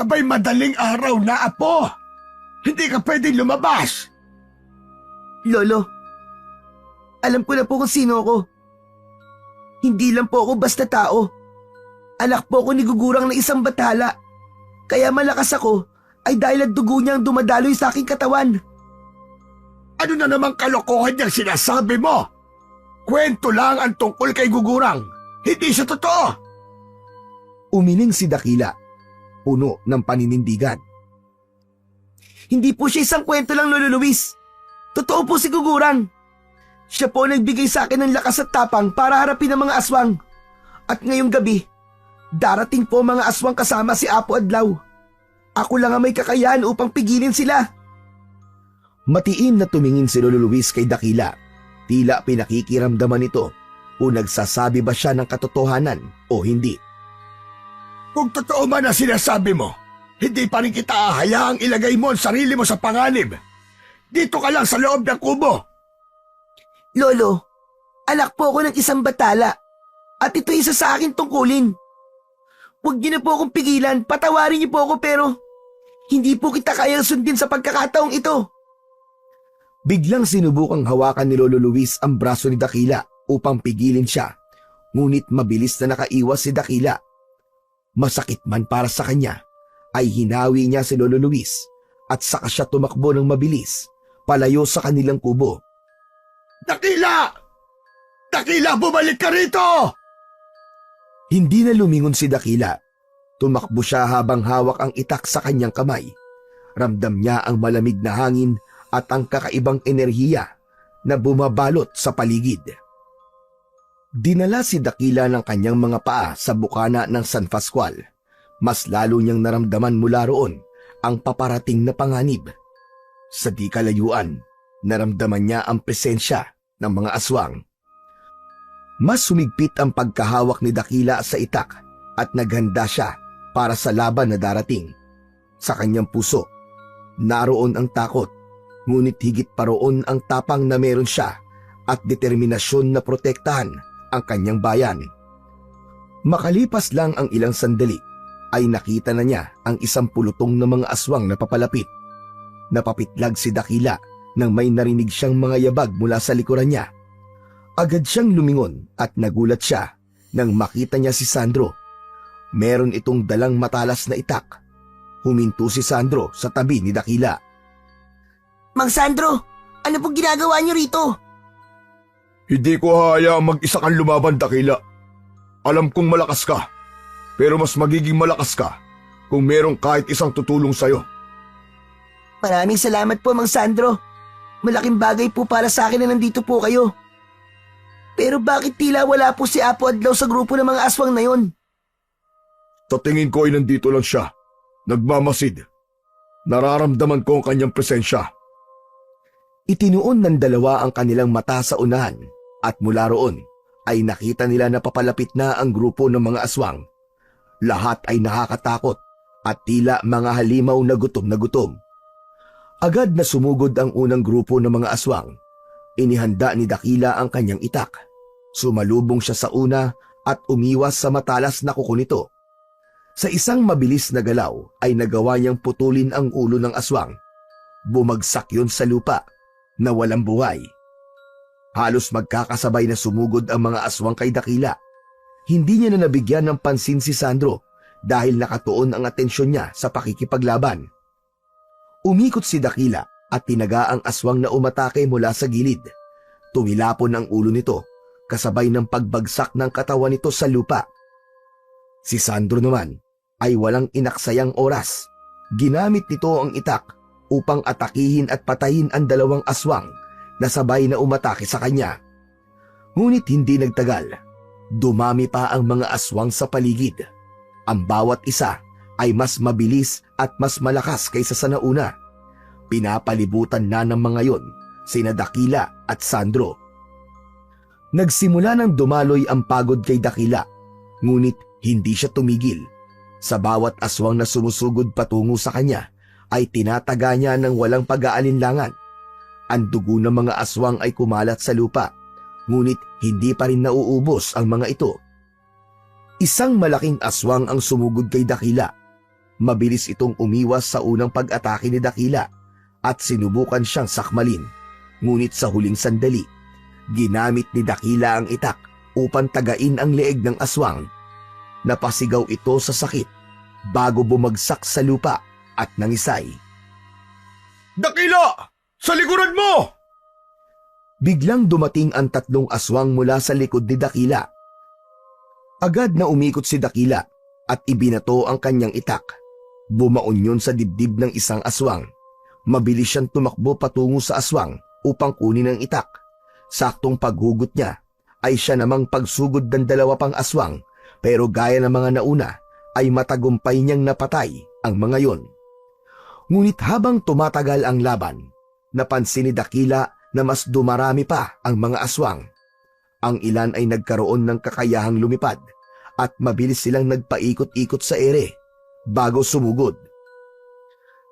Abay, madaling araw na, Apo. Hindi ka pwedeng lumabas. Lolo, alam ko na po kung sino ako. Hindi lang po ako basta tao. Anak po ako ni Gugurang na isang bathala. Kaya malakas ako ay dahil ang dugo niya ang dumadaloy sa aking katawan. Ano na namang kalokohan niyang sinasabi mo? Kwento lang ang tungkol kay Gugurang. Hindi siya totoo. Umiling si Dakila, puno ng paninindigan. Hindi po siya isang kwento lang, Lolo Luis. Totoo po si Gugurang. Siya po nagbigay sa akin ng lakas at tapang para harapin ang mga aswang. At ngayong gabi, darating po mga aswang kasama si Apo Adlaw. Ako lang ang may kakayahan upang pigilin sila. Matiin na tumingin si Lolo Luis kay Dakila. Tila pinakikiramdaman ito o nagsasabi ba siya ng katotohanan o hindi. Kung totoo man ang sinasabi mo, hindi pa rin kita hayaang ilagay mo ang sarili mo sa panganib. Dito ka lang sa loob ng kubo. Lolo, anak po ako ng isang batala at ito isa sa akin tungkulin. Huwag niyo na po akong pigilan, patawarin niyo po ako pero hindi po kita kayang sundin sa pagkakataong ito. Biglang sinubukang hawakan ni Lolo Luis ang braso ni Dakila upang pigilin siya, ngunit mabilis na nakaiwas si Dakila. Masakit man para sa kanya, ay hinawi niya si Lolo Luis at saka siya tumakbo ng mabilis palayo sa kanilang kubo. Dakila! Dakila, bumalik ka rito! Hindi na lumingon si Dakila. Tumakbo siya habang hawak ang itak sa kanyang kamay. Ramdam niya ang malamig na hangin at ang kakaibang enerhiya na bumabalot sa paligid. Dinala si Dakila ng kanyang mga paa sa bukana ng San Pascual. Mas lalo niyang naramdaman mula roon ang paparating na panganib. Sa di kalayuan, naramdaman niya ang presensya ng mga aswang. Mas sumigpit ang pagkahawak ni Dakila sa itak at naghanda siya para sa laban na darating. Sa kanyang puso, naroon ang takot, ngunit higit pa roon ang tapang na meron siya at determinasyon na protektahan ang kanyang bayan. Makalipas lang ang ilang sandali, ay nakita na niya ang isang pulutong na mga aswang na papalapit. Napapitlag si Dakila nang may narinig siyang mga yabag mula sa likuran niya. Agad siyang lumingon at nagulat siya nang makita niya si Sandro. Meron itong dalang matalas na itak. Huminto si Sandro sa tabi ni Dakila. Mang Sandro, ano pong ginagawa niyo rito? Hindi ko hahayaang mag-isa kang lumaban, Dakila. Alam kong malakas ka, pero mas magiging malakas ka kung merong kahit isang tutulong sa'yo. Maraming salamat po, Mang Sandro. Malaking bagay po para sa akin na nandito po kayo. Pero bakit tila wala po si Apo Adlaw sa grupo ng mga aswang na yon? Sa tingin ko ay nandito lang siya, nagmamasid. Nararamdaman ko ang kanyang presensya. Itinuon ng dalawa ang kanilang mata sa unahan at mula roon ay nakita nila na papalapit na ang grupo ng mga aswang. Lahat ay nakakatakot at tila mga halimaw na gutom na gutom. Agad na sumugod ang unang grupo ng mga aswang. Inihanda ni Dakila ang kanyang itak. Sumalubong siya sa una at umiwas sa matalas na kuko nito. Sa isang mabilis na galaw ay nagawa niyang putulin ang ulo ng aswang. Bumagsak yun sa lupa na walang buhay. Halos magkakasabay na sumugod ang mga aswang kay Dakila. Hindi niya na nabigyan ng pansin si Sandro dahil nakatuon ang atensyon niya sa pakikipaglaban. Umikot si Dakila at tinaga ang aswang na umatake mula sa gilid. Tumilapon ang ulo nito kasabay ng pagbagsak ng katawan nito sa lupa. Si Sandro naman ay walang inaksayang oras. Ginamit nito ang itak upang atakihin at patayin ang dalawang aswang na sabay na umatake sa kanya. Ngunit hindi nagtagal. Dumami pa ang mga aswang sa paligid. Ang bawat isa ay mas mabilis at mas malakas kaysa sa nauna. Pinapalibutan na ng mga yon sina Dakila at Sandro. Nagsimula ng dumaloy ang pagod kay Dakila, ngunit hindi siya tumigil. Sa bawat aswang na sumusugod patungo sa kanya ay tinataga niya ng walang pag-aalinlangan. Ang dugo ng mga aswang ay kumalat sa lupa, ngunit hindi pa rin nauubos ang mga ito. Isang malaking aswang ang sumugod kay Dakila. Mabilis itong umiwas sa unang pag-atake ni Dakila at sinubukan siyang sakmalin. Ngunit sa huling sandali, ginamit ni Dakila ang itak upang tagain ang leeg ng aswang. Napasigaw ito sa sakit bago bumagsak sa lupa at nangisay. Dakila! Sa likuran mo! Biglang dumating ang tatlong aswang mula sa likod ni Dakila. Agad na umikot si Dakila at ibinato ang kanyang itak. Bumaon yun sa dibdib ng isang aswang. Mabilis siyang tumakbo patungo sa aswang upang kunin ang itak. Saktong paghugot niya ay siya namang pagsugod ng dalawa pang aswang, pero gaya ng mga nauna ay matagumpay niyang napatay ang mga yon. Ngunit habang tumatagal ang laban, napansin ni Dakila na mas dumarami pa ang mga aswang. Ang ilan ay nagkaroon ng kakayahang lumipad at mabilis silang nagpaikot-ikot sa ere bago sumugod.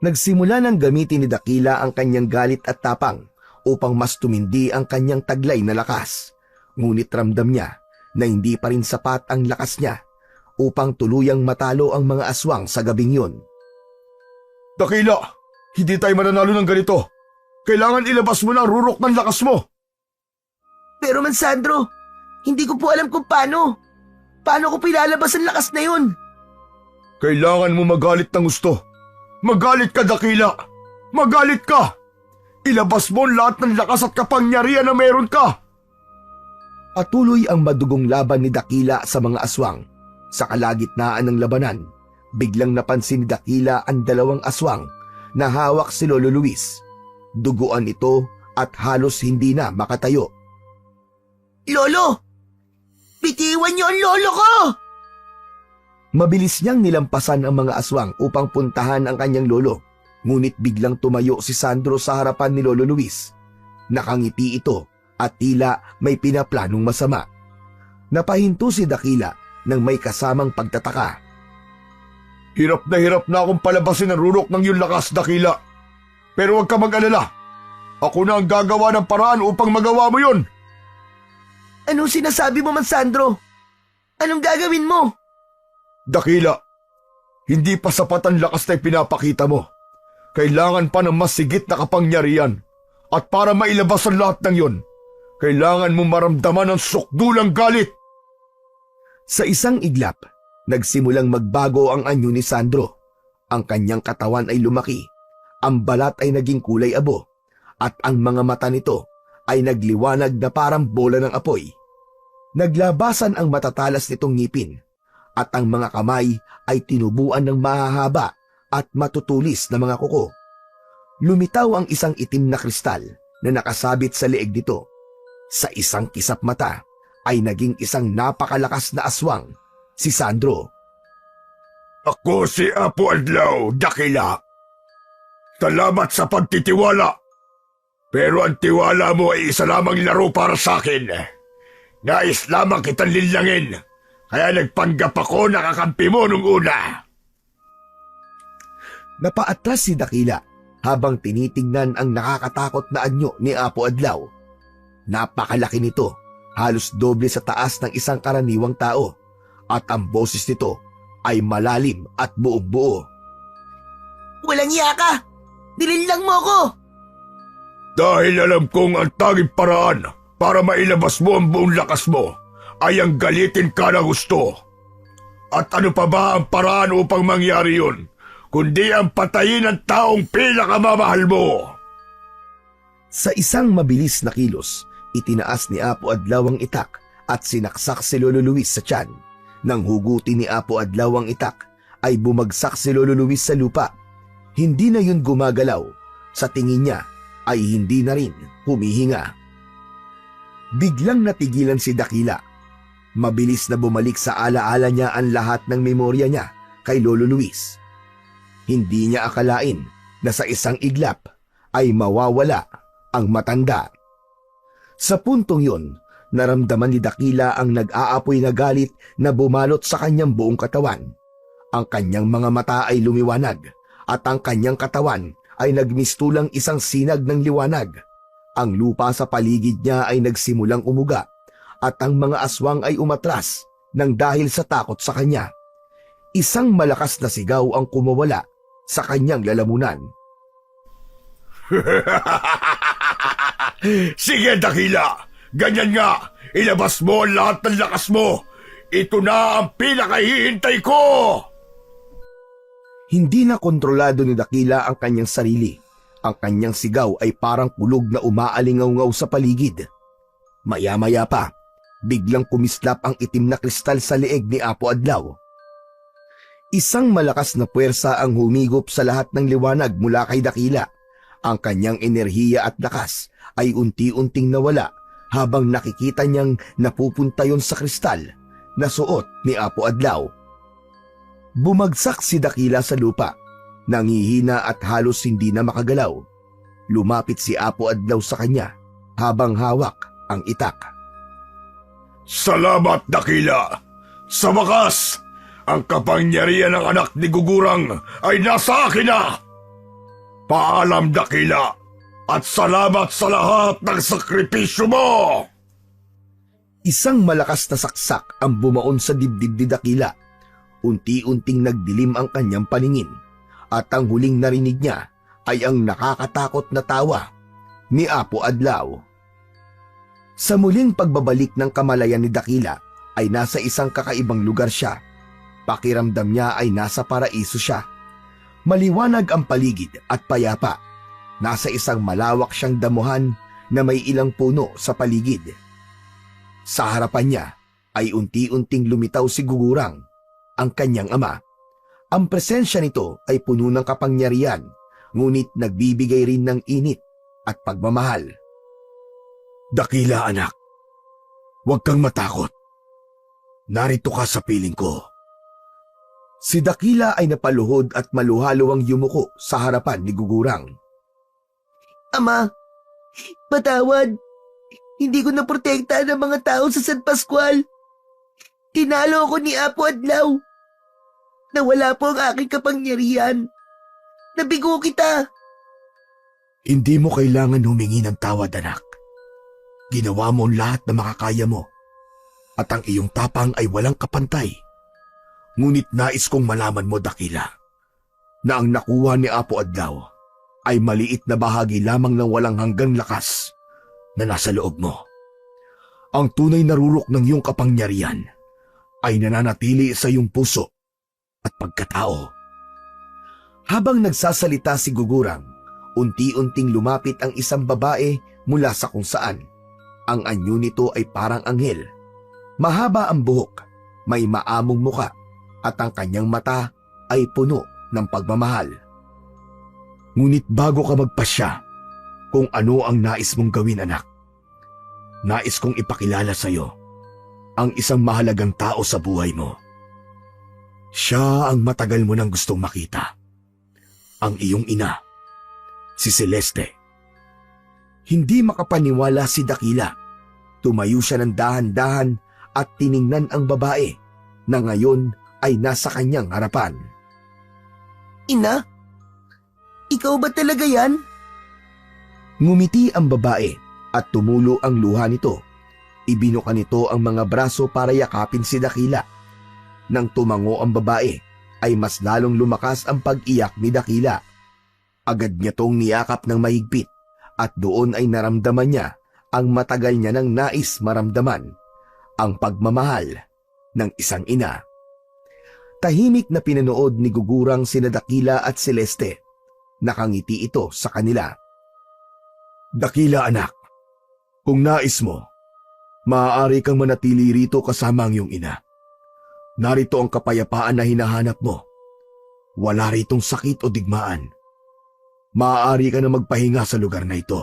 Nagsimula nang gamitin ni Dakila ang kanyang galit at tapang upang mas tumindi ang kanyang taglay na lakas. Ngunit ramdam niya na hindi pa rin sapat ang lakas niya upang tuluyang matalo ang mga aswang sa gabing yun. Dakila, hindi tayo mananalo ng ganito. Kailangan ilabas mo na ang rurok ng lakas mo. Pero Man Sandro, hindi ko po alam kung paano. Paano ko pilalabas ang lakas na yun? Kailangan mo magalit ng gusto. Magalit ka, Dakila. Magalit ka! Ilabas mo ang lahat ng lakas at kapangyarihan na meron ka! Patuloy ang madugong laban ni Dakila sa mga aswang. Sa kalagitnaan ng labanan, biglang napansin ni Dakila ang dalawang aswang na hawak si Lolo Luis. Duguan ito at halos hindi na makatayo. Lolo! Bitiwan niyo ang lolo ko! Mabilis niyang nilampasan ang mga aswang upang puntahan ang kanyang lolo. Ngunit biglang tumayo si Sandro sa harapan ni Lolo Luis. Nakangiti ito at tila may pinaplanong masama. Napahinto si Dakila nang may kasamang pagtataka. Hirap na akong palabasin ang rurok ng iyong lakas, Dakila. Pero huwag ka mag-alala. Ako na ang gagawa ng paraan upang magawa mo yun. Anong sinasabi mo man, Sandro? Anong gagawin mo? Dakila, hindi pa sapat ang lakas na ipinapakita mo. Kailangan pa ng mas sigit na kapangyarihan. At para mailabas ang lahat ng yon, kailangan mo maramdaman ang sukdulang galit. Sa isang iglap, nagsimulang magbago ang anyo ni Sandro. Ang kanyang katawan ay lumaki, ang balat ay naging kulay abo, at ang mga mata nito ay nagliwanag na parang bola ng apoy. Naglabasan ang matatalas nitong ngipin, at ang mga kamay ay tinubuan ng mahahaba at matutulis na mga kuko. Lumitaw ang isang itim na kristal na nakasabit sa leeg nito. Sa isang kisap mata ay naging isang napakalakas na aswang, si Sandro. Ako si Apo Adlaw, Dakila. Salamat sa pagtitiwala. Pero ang tiwala mo ay isa lamang laro para sa akin. Nais lamang kitang linlangin, kaya nagpanggap ako na kakampi mo nung una. Napaatras si Dakila habang tinitingnan ang nakakatakot na anyo ni Apo Adlaw. Napakalaki nito, halos doble sa taas ng isang karaniwang tao, at ang boses nito ay malalim at buong-buo. Walang iya ka! Nilinlang mo ko! Dahil alam kong ang tanging paraan para mailabas mo ang buong lakas mo ay ang galitin ka na gusto. At ano pa ba ang paraan upang mangyari yun, kundi ang patayin ang taong pinakamamahal mo? Sa isang mabilis na kilos, itinaas ni Apo Adlaw ang itak at sinaksak si Lolo Luis sa tiyan. Nang hugutin ni Apo Adlaw ang itak, ay bumagsak si Lolo Luis sa lupa. Hindi na yun gumagalaw. Sa tingin niya ay hindi na rin humihinga. Biglang natigilan si Dakila. Mabilis na bumalik sa alaala niya ang lahat ng memorya niya kay Lolo Luis. Hindi niya akalain na sa isang iglap ay mawawala ang matanda. Sa puntong yun, naramdaman ni Dakila ang nag-aapoy na galit na bumalot sa kanyang buong katawan. Ang kanyang mga mata ay lumiwanag at ang kanyang katawan ay nagmistulang isang sinag ng liwanag. Ang lupa sa paligid niya ay nagsimulang umuga at ang mga aswang ay umatras nang dahil sa takot sa kanya. Isang malakas na sigaw ang kumawala sa kanyang lalamunan. Sige, Dakila! Ganyan nga! Ilabas mo ang lahat ng lakas mo! Ito na ang pinakahihintay ko! Hindi na kontrolado ni Dakila ang kanyang sarili. Ang kanyang sigaw ay parang kulog na umaalingaw-ngaw sa paligid. Maya-maya pa, biglang kumislap ang itim na kristal sa leeg ni Apo Adlaw. Isang malakas na puwersa ang humigop sa lahat ng liwanag mula kay Dakila. Ang kanyang enerhiya at lakas ay unti-unting nawala habang nakikita niyang napupunta yon sa kristal na suot ni Apo Adlaw. Bumagsak si Dakila sa lupa, nangihina at halos hindi na makagalaw. Lumapit si Apo Adlaw sa kanya habang hawak ang itak. Salamat, Dakila! Sa wakas, ang kapangyarihan ng anak ni Gugurang ay nasa akin na! Paalam, Dakila, at salamat sa lahat ng sakripisyo mo! Isang malakas na saksak ang bumaon sa dibdib ni Dakila. Unti-unting nagdilim ang kanyang paningin at ang huling narinig niya ay ang nakakatakot na tawa ni Apo Adlaw. Sa muling pagbabalik ng kamalayan ni Dakila ay nasa isang kakaibang lugar siya. Pakiramdam niya ay nasa paraiso siya. Maliwanag ang paligid at payapa Nasa isang malawak siyang damuhan na may ilang puno sa paligid. Sa harapan niya ay unti-unting lumitaw si Gugurang, ang kanyang ama. Ang presensya nito ay puno ng kapangyarihan, ngunit nagbibigay rin ng init at pagmamahal. Dakila anak, huwag kang matakot. Narito ka sa piling ko. Si Dakila ay napaluhod at maluhaluwang yumuko sa harapan ni Gugurang. Ama, patawad. Hindi ko naprotektahan ang mga tao sa San Pascual. Tinalo ako ni Apo Adlaw. Nawala po ang aking kapangyarihan. Nabigo kita. Hindi mo kailangan humingi ng tawad, anak. Ginawa mo ang lahat na makakaya mo. At ang iyong tapang ay walang kapantay. Ngunit nais kong malaman mo, Dakila, na ang nakuha ni Apo Adlaw ay maliit na bahagi lamang ng walang hanggang lakas na nasa loob mo. Ang tunay na rurok ng iyong kapangyarihan ay nananatili sa iyong puso at pagkatao. Habang nagsasalita si Gugurang, unti-unting lumapit ang isang babae mula sa kung saan. Ang anyo nito ay parang anghel. Mahaba ang buhok, may maamong muka, at ang kanyang mata ay puno ng pagmamahal. Ngunit bago ka magpasya kung ano ang nais mong gawin, anak, nais kong ipakilala sa iyo ang isang mahalagang tao sa buhay mo. Siya ang matagal mo nang gustong makita. Ang iyong ina, si Celeste. Hindi makapaniwala si Dakila. Tumayo siya ng dahan-dahan at tiningnan ang babae na ngayon ay nasa kanyang harapan. Ina, ikaw ba talaga yan? Ngumiti ang babae at tumulo ang luha nito. Ibinuka nito ang mga braso para yakapin si Dakila. Nang tumango ang babae, ay mas lalong lumakas ang pag-iyak ni Dakila. Agad niya tong niyakap ng mahigpit at doon ay naramdaman niya ang matagal niya nang nais maramdaman, ang pagmamahal ng isang ina. Tahimik na pinanood ni Gugurang sina Dakila at Celeste. Nakangiti ito sa kanila. Dakila anak, kung nais mo, maaari kang manatili rito kasama ang iyong ina. Narito ang kapayapaan na hinahanap mo. Wala ritong sakit o digmaan. Maaari ka na magpahinga sa lugar na ito.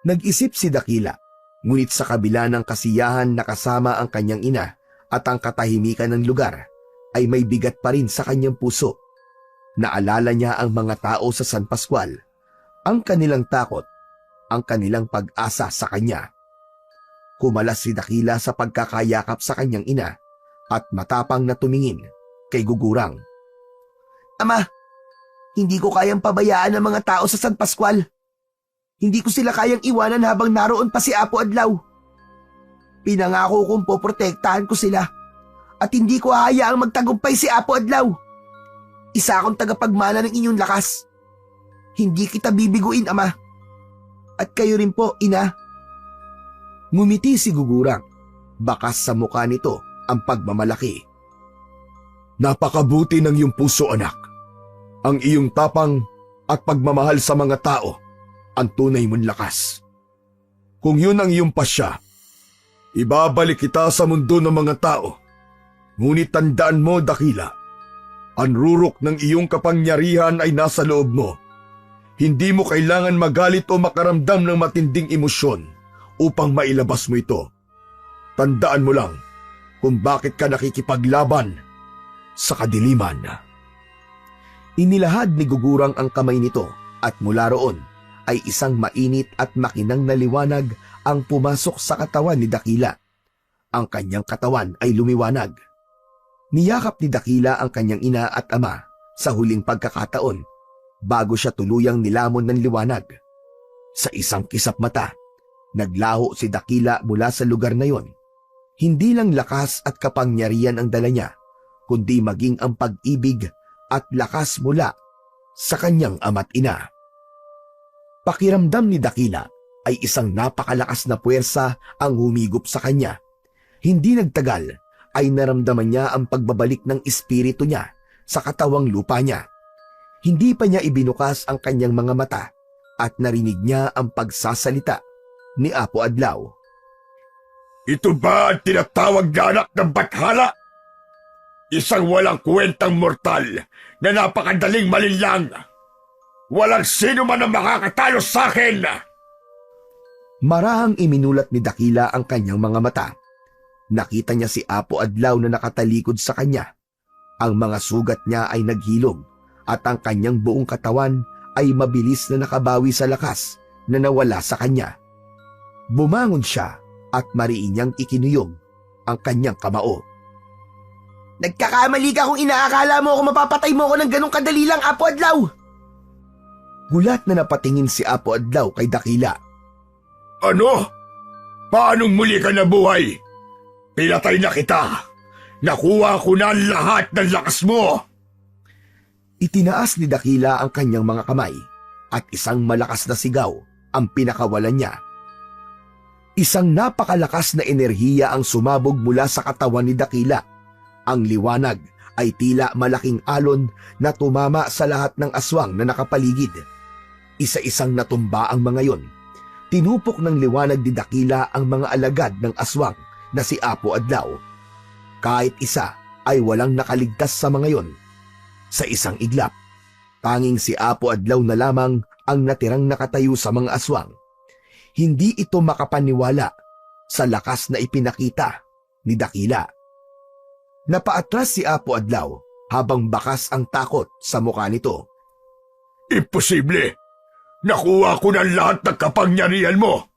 Nag-isip si Dakila, ngunit sa kabila ng kasiyahan na kasama ang kanyang ina at ang katahimikan ng lugar, ay may bigat pa rin sa kanyang puso. Naalala niya ang mga tao sa San Pascual, ang kanilang takot, ang kanilang pag-asa sa kanya. Kumalas si Dakila sa pagkakayakap sa kanyang ina at matapang na tumingin kay Gugurang. Ama, hindi ko kayang pabayaan ang mga tao sa San Pascual. Hindi ko sila kayang iwanan habang naroon pa si Apo Adlaw. Pinangako kong poprotektahan ko sila at hindi ko hahayaang magtagumpay si Apo Adlaw. Isa akong tagapagmana ng inyong lakas. Hindi kita bibiguin, Ama. At kayo rin po, Ina. Ngumiti si Gugurang. Bakas sa mukha nito ang pagmamalaki. Napakabuti ng iyong puso, anak. Ang iyong tapang at pagmamahal sa mga tao ang tunay mong lakas. Kung yun ang iyong pasya, ibabalik kita sa mundo ng mga tao. Ngunit tandaan mo, Dakila, ang rurok ng iyong kapangyarihan ay nasa loob mo. Hindi mo kailangan magalit o makaramdam ng matinding emosyon upang mailabas mo ito. Tandaan mo lang kung bakit ka nakikipaglaban sa kadiliman. Inilahad ni Gugurang ang kamay nito at mula roon ay isang mainit at makinang na liwanag ang pumasok sa katawan ni Dakila. Ang kanyang katawan ay lumiwanag. Niyakap ni Dakila ang kanyang ina at ama sa huling pagkakataon bago siya tuluyang nilamon ng liwanag. Sa isang kisap mata, naglaho si Dakila mula sa lugar na yon. Hindi lang lakas at kapangyarihan ang dala niya, kundi maging ang pag-ibig at lakas mula sa kanyang ama't ina. Pakiramdam ni Dakila ay isang napakalakas na puwersa ang humigop sa kanya. Hindi nagtagal ay naramdaman niya ang pagbabalik ng espiritu niya sa katawang lupa niya. Hindi pa niya ibinukas ang kanyang mga mata at narinig niya ang pagsasalita ni Apo Adlaw. Ito ba ang tinatawag na anak ng Bathala? Isang walang kwentang mortal na napakadaling malinlang. Walang sino man ang makakatalo sa akin! Marahang iminulat ni Dakila ang kanyang mga mata. Nakita niya si Apo Adlaw na nakatalikod sa kanya. Ang mga sugat niya ay naghilom at ang kanyang buong katawan ay mabilis na nakabawi sa lakas na nawala sa kanya. Bumangon siya at mariin niyang ikinuyog ang kanyang kamao. Nagkakamali ka kung inaakala mo ako mapapatay mo ako ng ganong kadali lang, Apo Adlaw! Gulat na napatingin si Apo Adlaw kay Dakila. Ano? Paanong muli ka nabuhay? Pinatay na kita. Nakuha ko na lahat ng lakas mo. Itinaas ni Dakila ang kanyang mga kamay at isang malakas na sigaw ang pinakawalan niya. Isang napakalakas na enerhiya ang sumabog mula sa katawan ni Dakila. Ang liwanag ay tila malaking alon na tumama sa lahat ng aswang na nakapaligid. Isa-isang natumba ang mga yon. Tinupok ng liwanag ni Dakila ang mga alagad ng aswang na si Apo Adlaw. Kahit isa ay walang nakaligtas sa mga yon. Sa isang iglap, tanging si Apo Adlaw na lamang ang natirang nakatayo sa mga aswang. Hindi ito makapaniwala sa lakas na ipinakita ni Dakila. Napaatras si Apo Adlaw habang bakas ang takot sa mukha nito. Imposible! Nakuha ko na lahat ng kapangyarihan mo.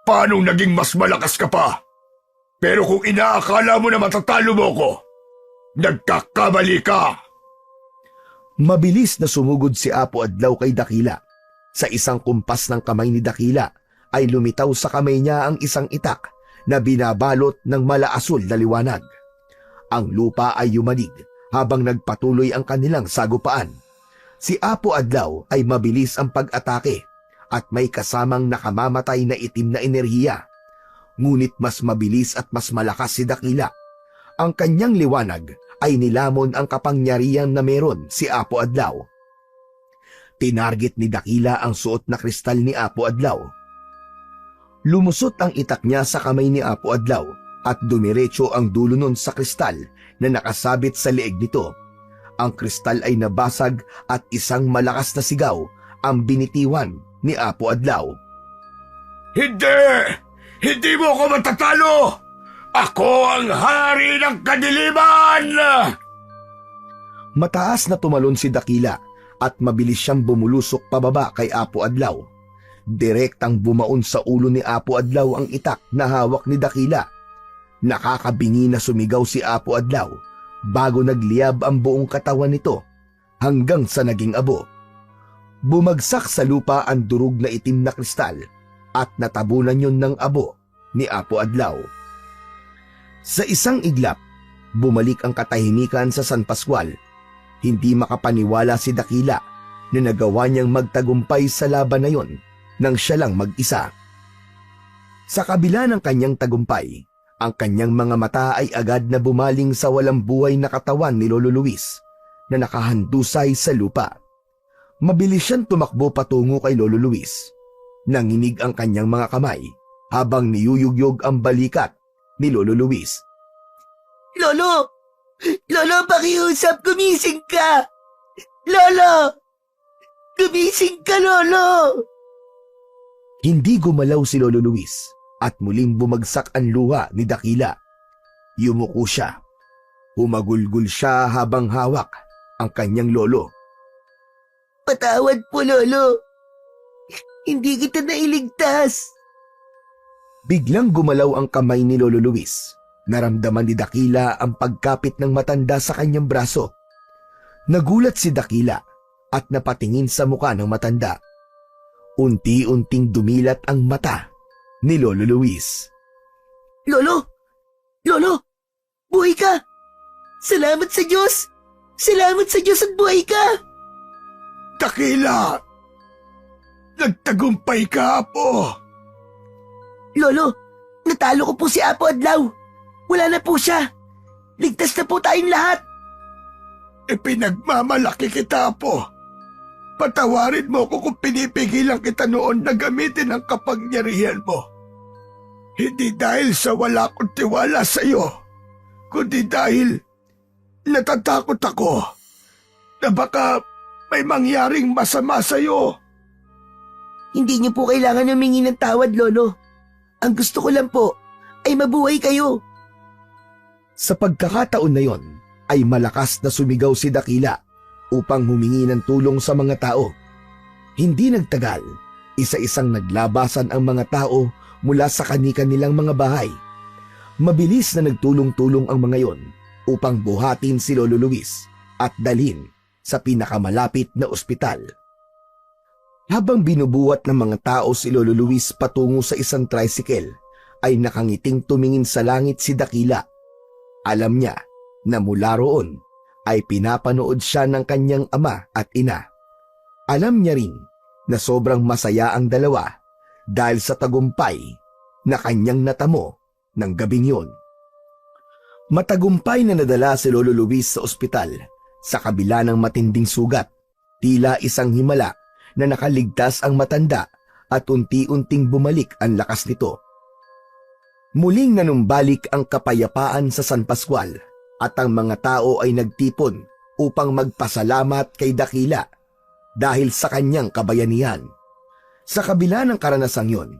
Paano naging mas malakas ka pa? Pero kung inaakala mo na matatalo mo ko, nagkakamali ka! Mabilis na sumugod si Apo Adlaw kay Dakila. Sa isang kumpas ng kamay ni Dakila ay lumitaw sa kamay niya ang isang itak na binabalot ng malaasul na liwanag. Ang lupa ay yumanig habang nagpatuloy ang kanilang sagupaan. Si Apo Adlaw ay mabilis ang pag-atake at may kasamang nakamamatay na itim na enerhiya. Ngunit mas mabilis at mas malakas si Dakila. Ang kanyang liwanag ay nilamon ang kapangyarihan na meron si Apo Adlaw. Tinarget ni Dakila ang suot na kristal ni Apo Adlaw. Lumusot ang itak niya sa kamay ni Apo Adlaw at dumiretso ang dulo nun sa kristal na nakasabit sa leeg nito. Ang kristal ay nabasag at isang malakas na sigaw ang binitiwan ni Apo Adlaw. Hindi! Hindi mo ako matatalo! Ako ang hari ng kadiliman! Mataas na tumalon si Dakila at mabilis siyang bumulusok pababa kay Apo Adlaw. Direktang bumaon sa ulo ni Apo Adlaw ang itak na hawak ni Dakila. Nakakabingi na sumigaw si Apo Adlaw bago nagliyab ang buong katawan nito hanggang sa naging abo. Bumagsak sa lupa ang durog na itim na kristal at natabunan yun ng abo ni Apo Adlaw. Sa isang iglap, bumalik ang katahimikan sa San Pascual. Hindi makapaniwala si Dakila na nagawa niyang magtagumpay sa laban na yon nang siya lang mag-isa. Sa kabila ng kanyang tagumpay, ang kanyang mga mata ay agad na bumaling sa walang buhay na katawan ni Lolo Luis na nakahandusay sa lupa. Mabilis siyang tumakbo patungo kay Lolo Luis. Nanginig ang kanyang mga kamay habang niyuyugyog ang balikat ni Lolo Luis. Lolo! Lolo, pakiusap, gumising ka! Lolo! Gumising ka, Lolo! Hindi gumalaw si Lolo Luis at muling bumagsak ang luha ni Dakila. Yumuko siya. Humagulgul siya habang hawak ang kanyang lolo. Patawad po, Lolo. Hindi kita nailigtas. Biglang gumalaw ang kamay ni Lolo Luis. Naramdaman ni Dakila ang pagkapit ng matanda sa kanyang braso. Nagulat si Dakila at napatingin sa mukha ng matanda. Unti-unting dumilat ang mata ni Lolo Luis. Lolo! Lolo! Buhay ka! Salamat sa Diyos! Salamat sa Diyos at buhay ka! Dakila! Nagtagumpay ka, Apo! Lolo, natalo ko po si Apo Adlaw. Wala na po siya. Ligtas na po tayong lahat. Ipinagmamalaki kita, Apo. Patawarin mo ko kung pinipigilan kita noon na gamitin ang kapangyarihan mo. Hindi dahil sa wala akong tiwala sa iyo, kundi dahil natatakot ako na baka may mangyaring masama sa iyo. Hindi niyo po kailangan humingi ng tawad, Lolo. Ang gusto ko lang po ay mabuhay kayo. Sa pagkakataon na yon, ay malakas na sumigaw si Dakila upang humingi ng tulong sa mga tao. Hindi nagtagal, isa-isang naglabasan ang mga tao mula sa kani-kanilang mga bahay. Mabilis na nagtulong-tulong ang mga yon upang buhatin si Lolo Luis at dalhin sa pinakamalapit na ospital. Habang binubuhat ng mga tao si Lolo Luis patungo sa isang tricycle, ay nakangiting tumingin sa langit si Dakila. Alam niya na mula roon ay pinapanood siya ng kanyang ama at ina. Alam niya rin na sobrang masaya ang dalawa dahil sa tagumpay na kanyang natamo ng gabing yon. Matagumpay na nadala si Lolo Luis sa ospital sa kabila ng matinding sugat, tila isang himala na nakaligtas ang matanda at unti-unting bumalik ang lakas nito. Muling nanumbalik ang kapayapaan sa San Pascual at ang mga tao ay nagtipon upang magpasalamat kay Dakila dahil sa kanyang kabayanihan. Sa kabila ng karanasang yon,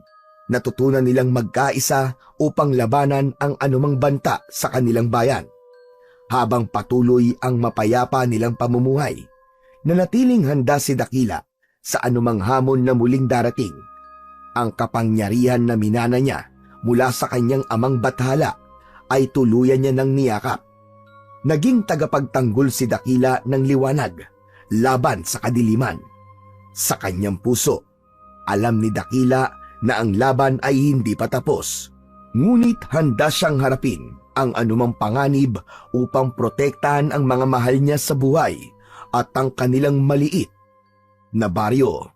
natutunan nilang magkaisa upang labanan ang anumang banta sa kanilang bayan. Habang patuloy ang mapayapa nilang pamumuhay, nanatiling handa si Dakila sa anumang hamon na muling darating. Ang kapangyarihan na minana niya mula sa kanyang amang bathala ay tuluyan niya ng niyakap. Naging tagapagtanggol si Dakila ng liwanag laban sa kadiliman. Sa kanyang puso, alam ni Dakila na ang laban ay hindi pa tapos. Ngunit handa siyang harapin ang anumang panganib upang protektahan ang mga mahal niya sa buhay at ang kanilang maliit na baryo.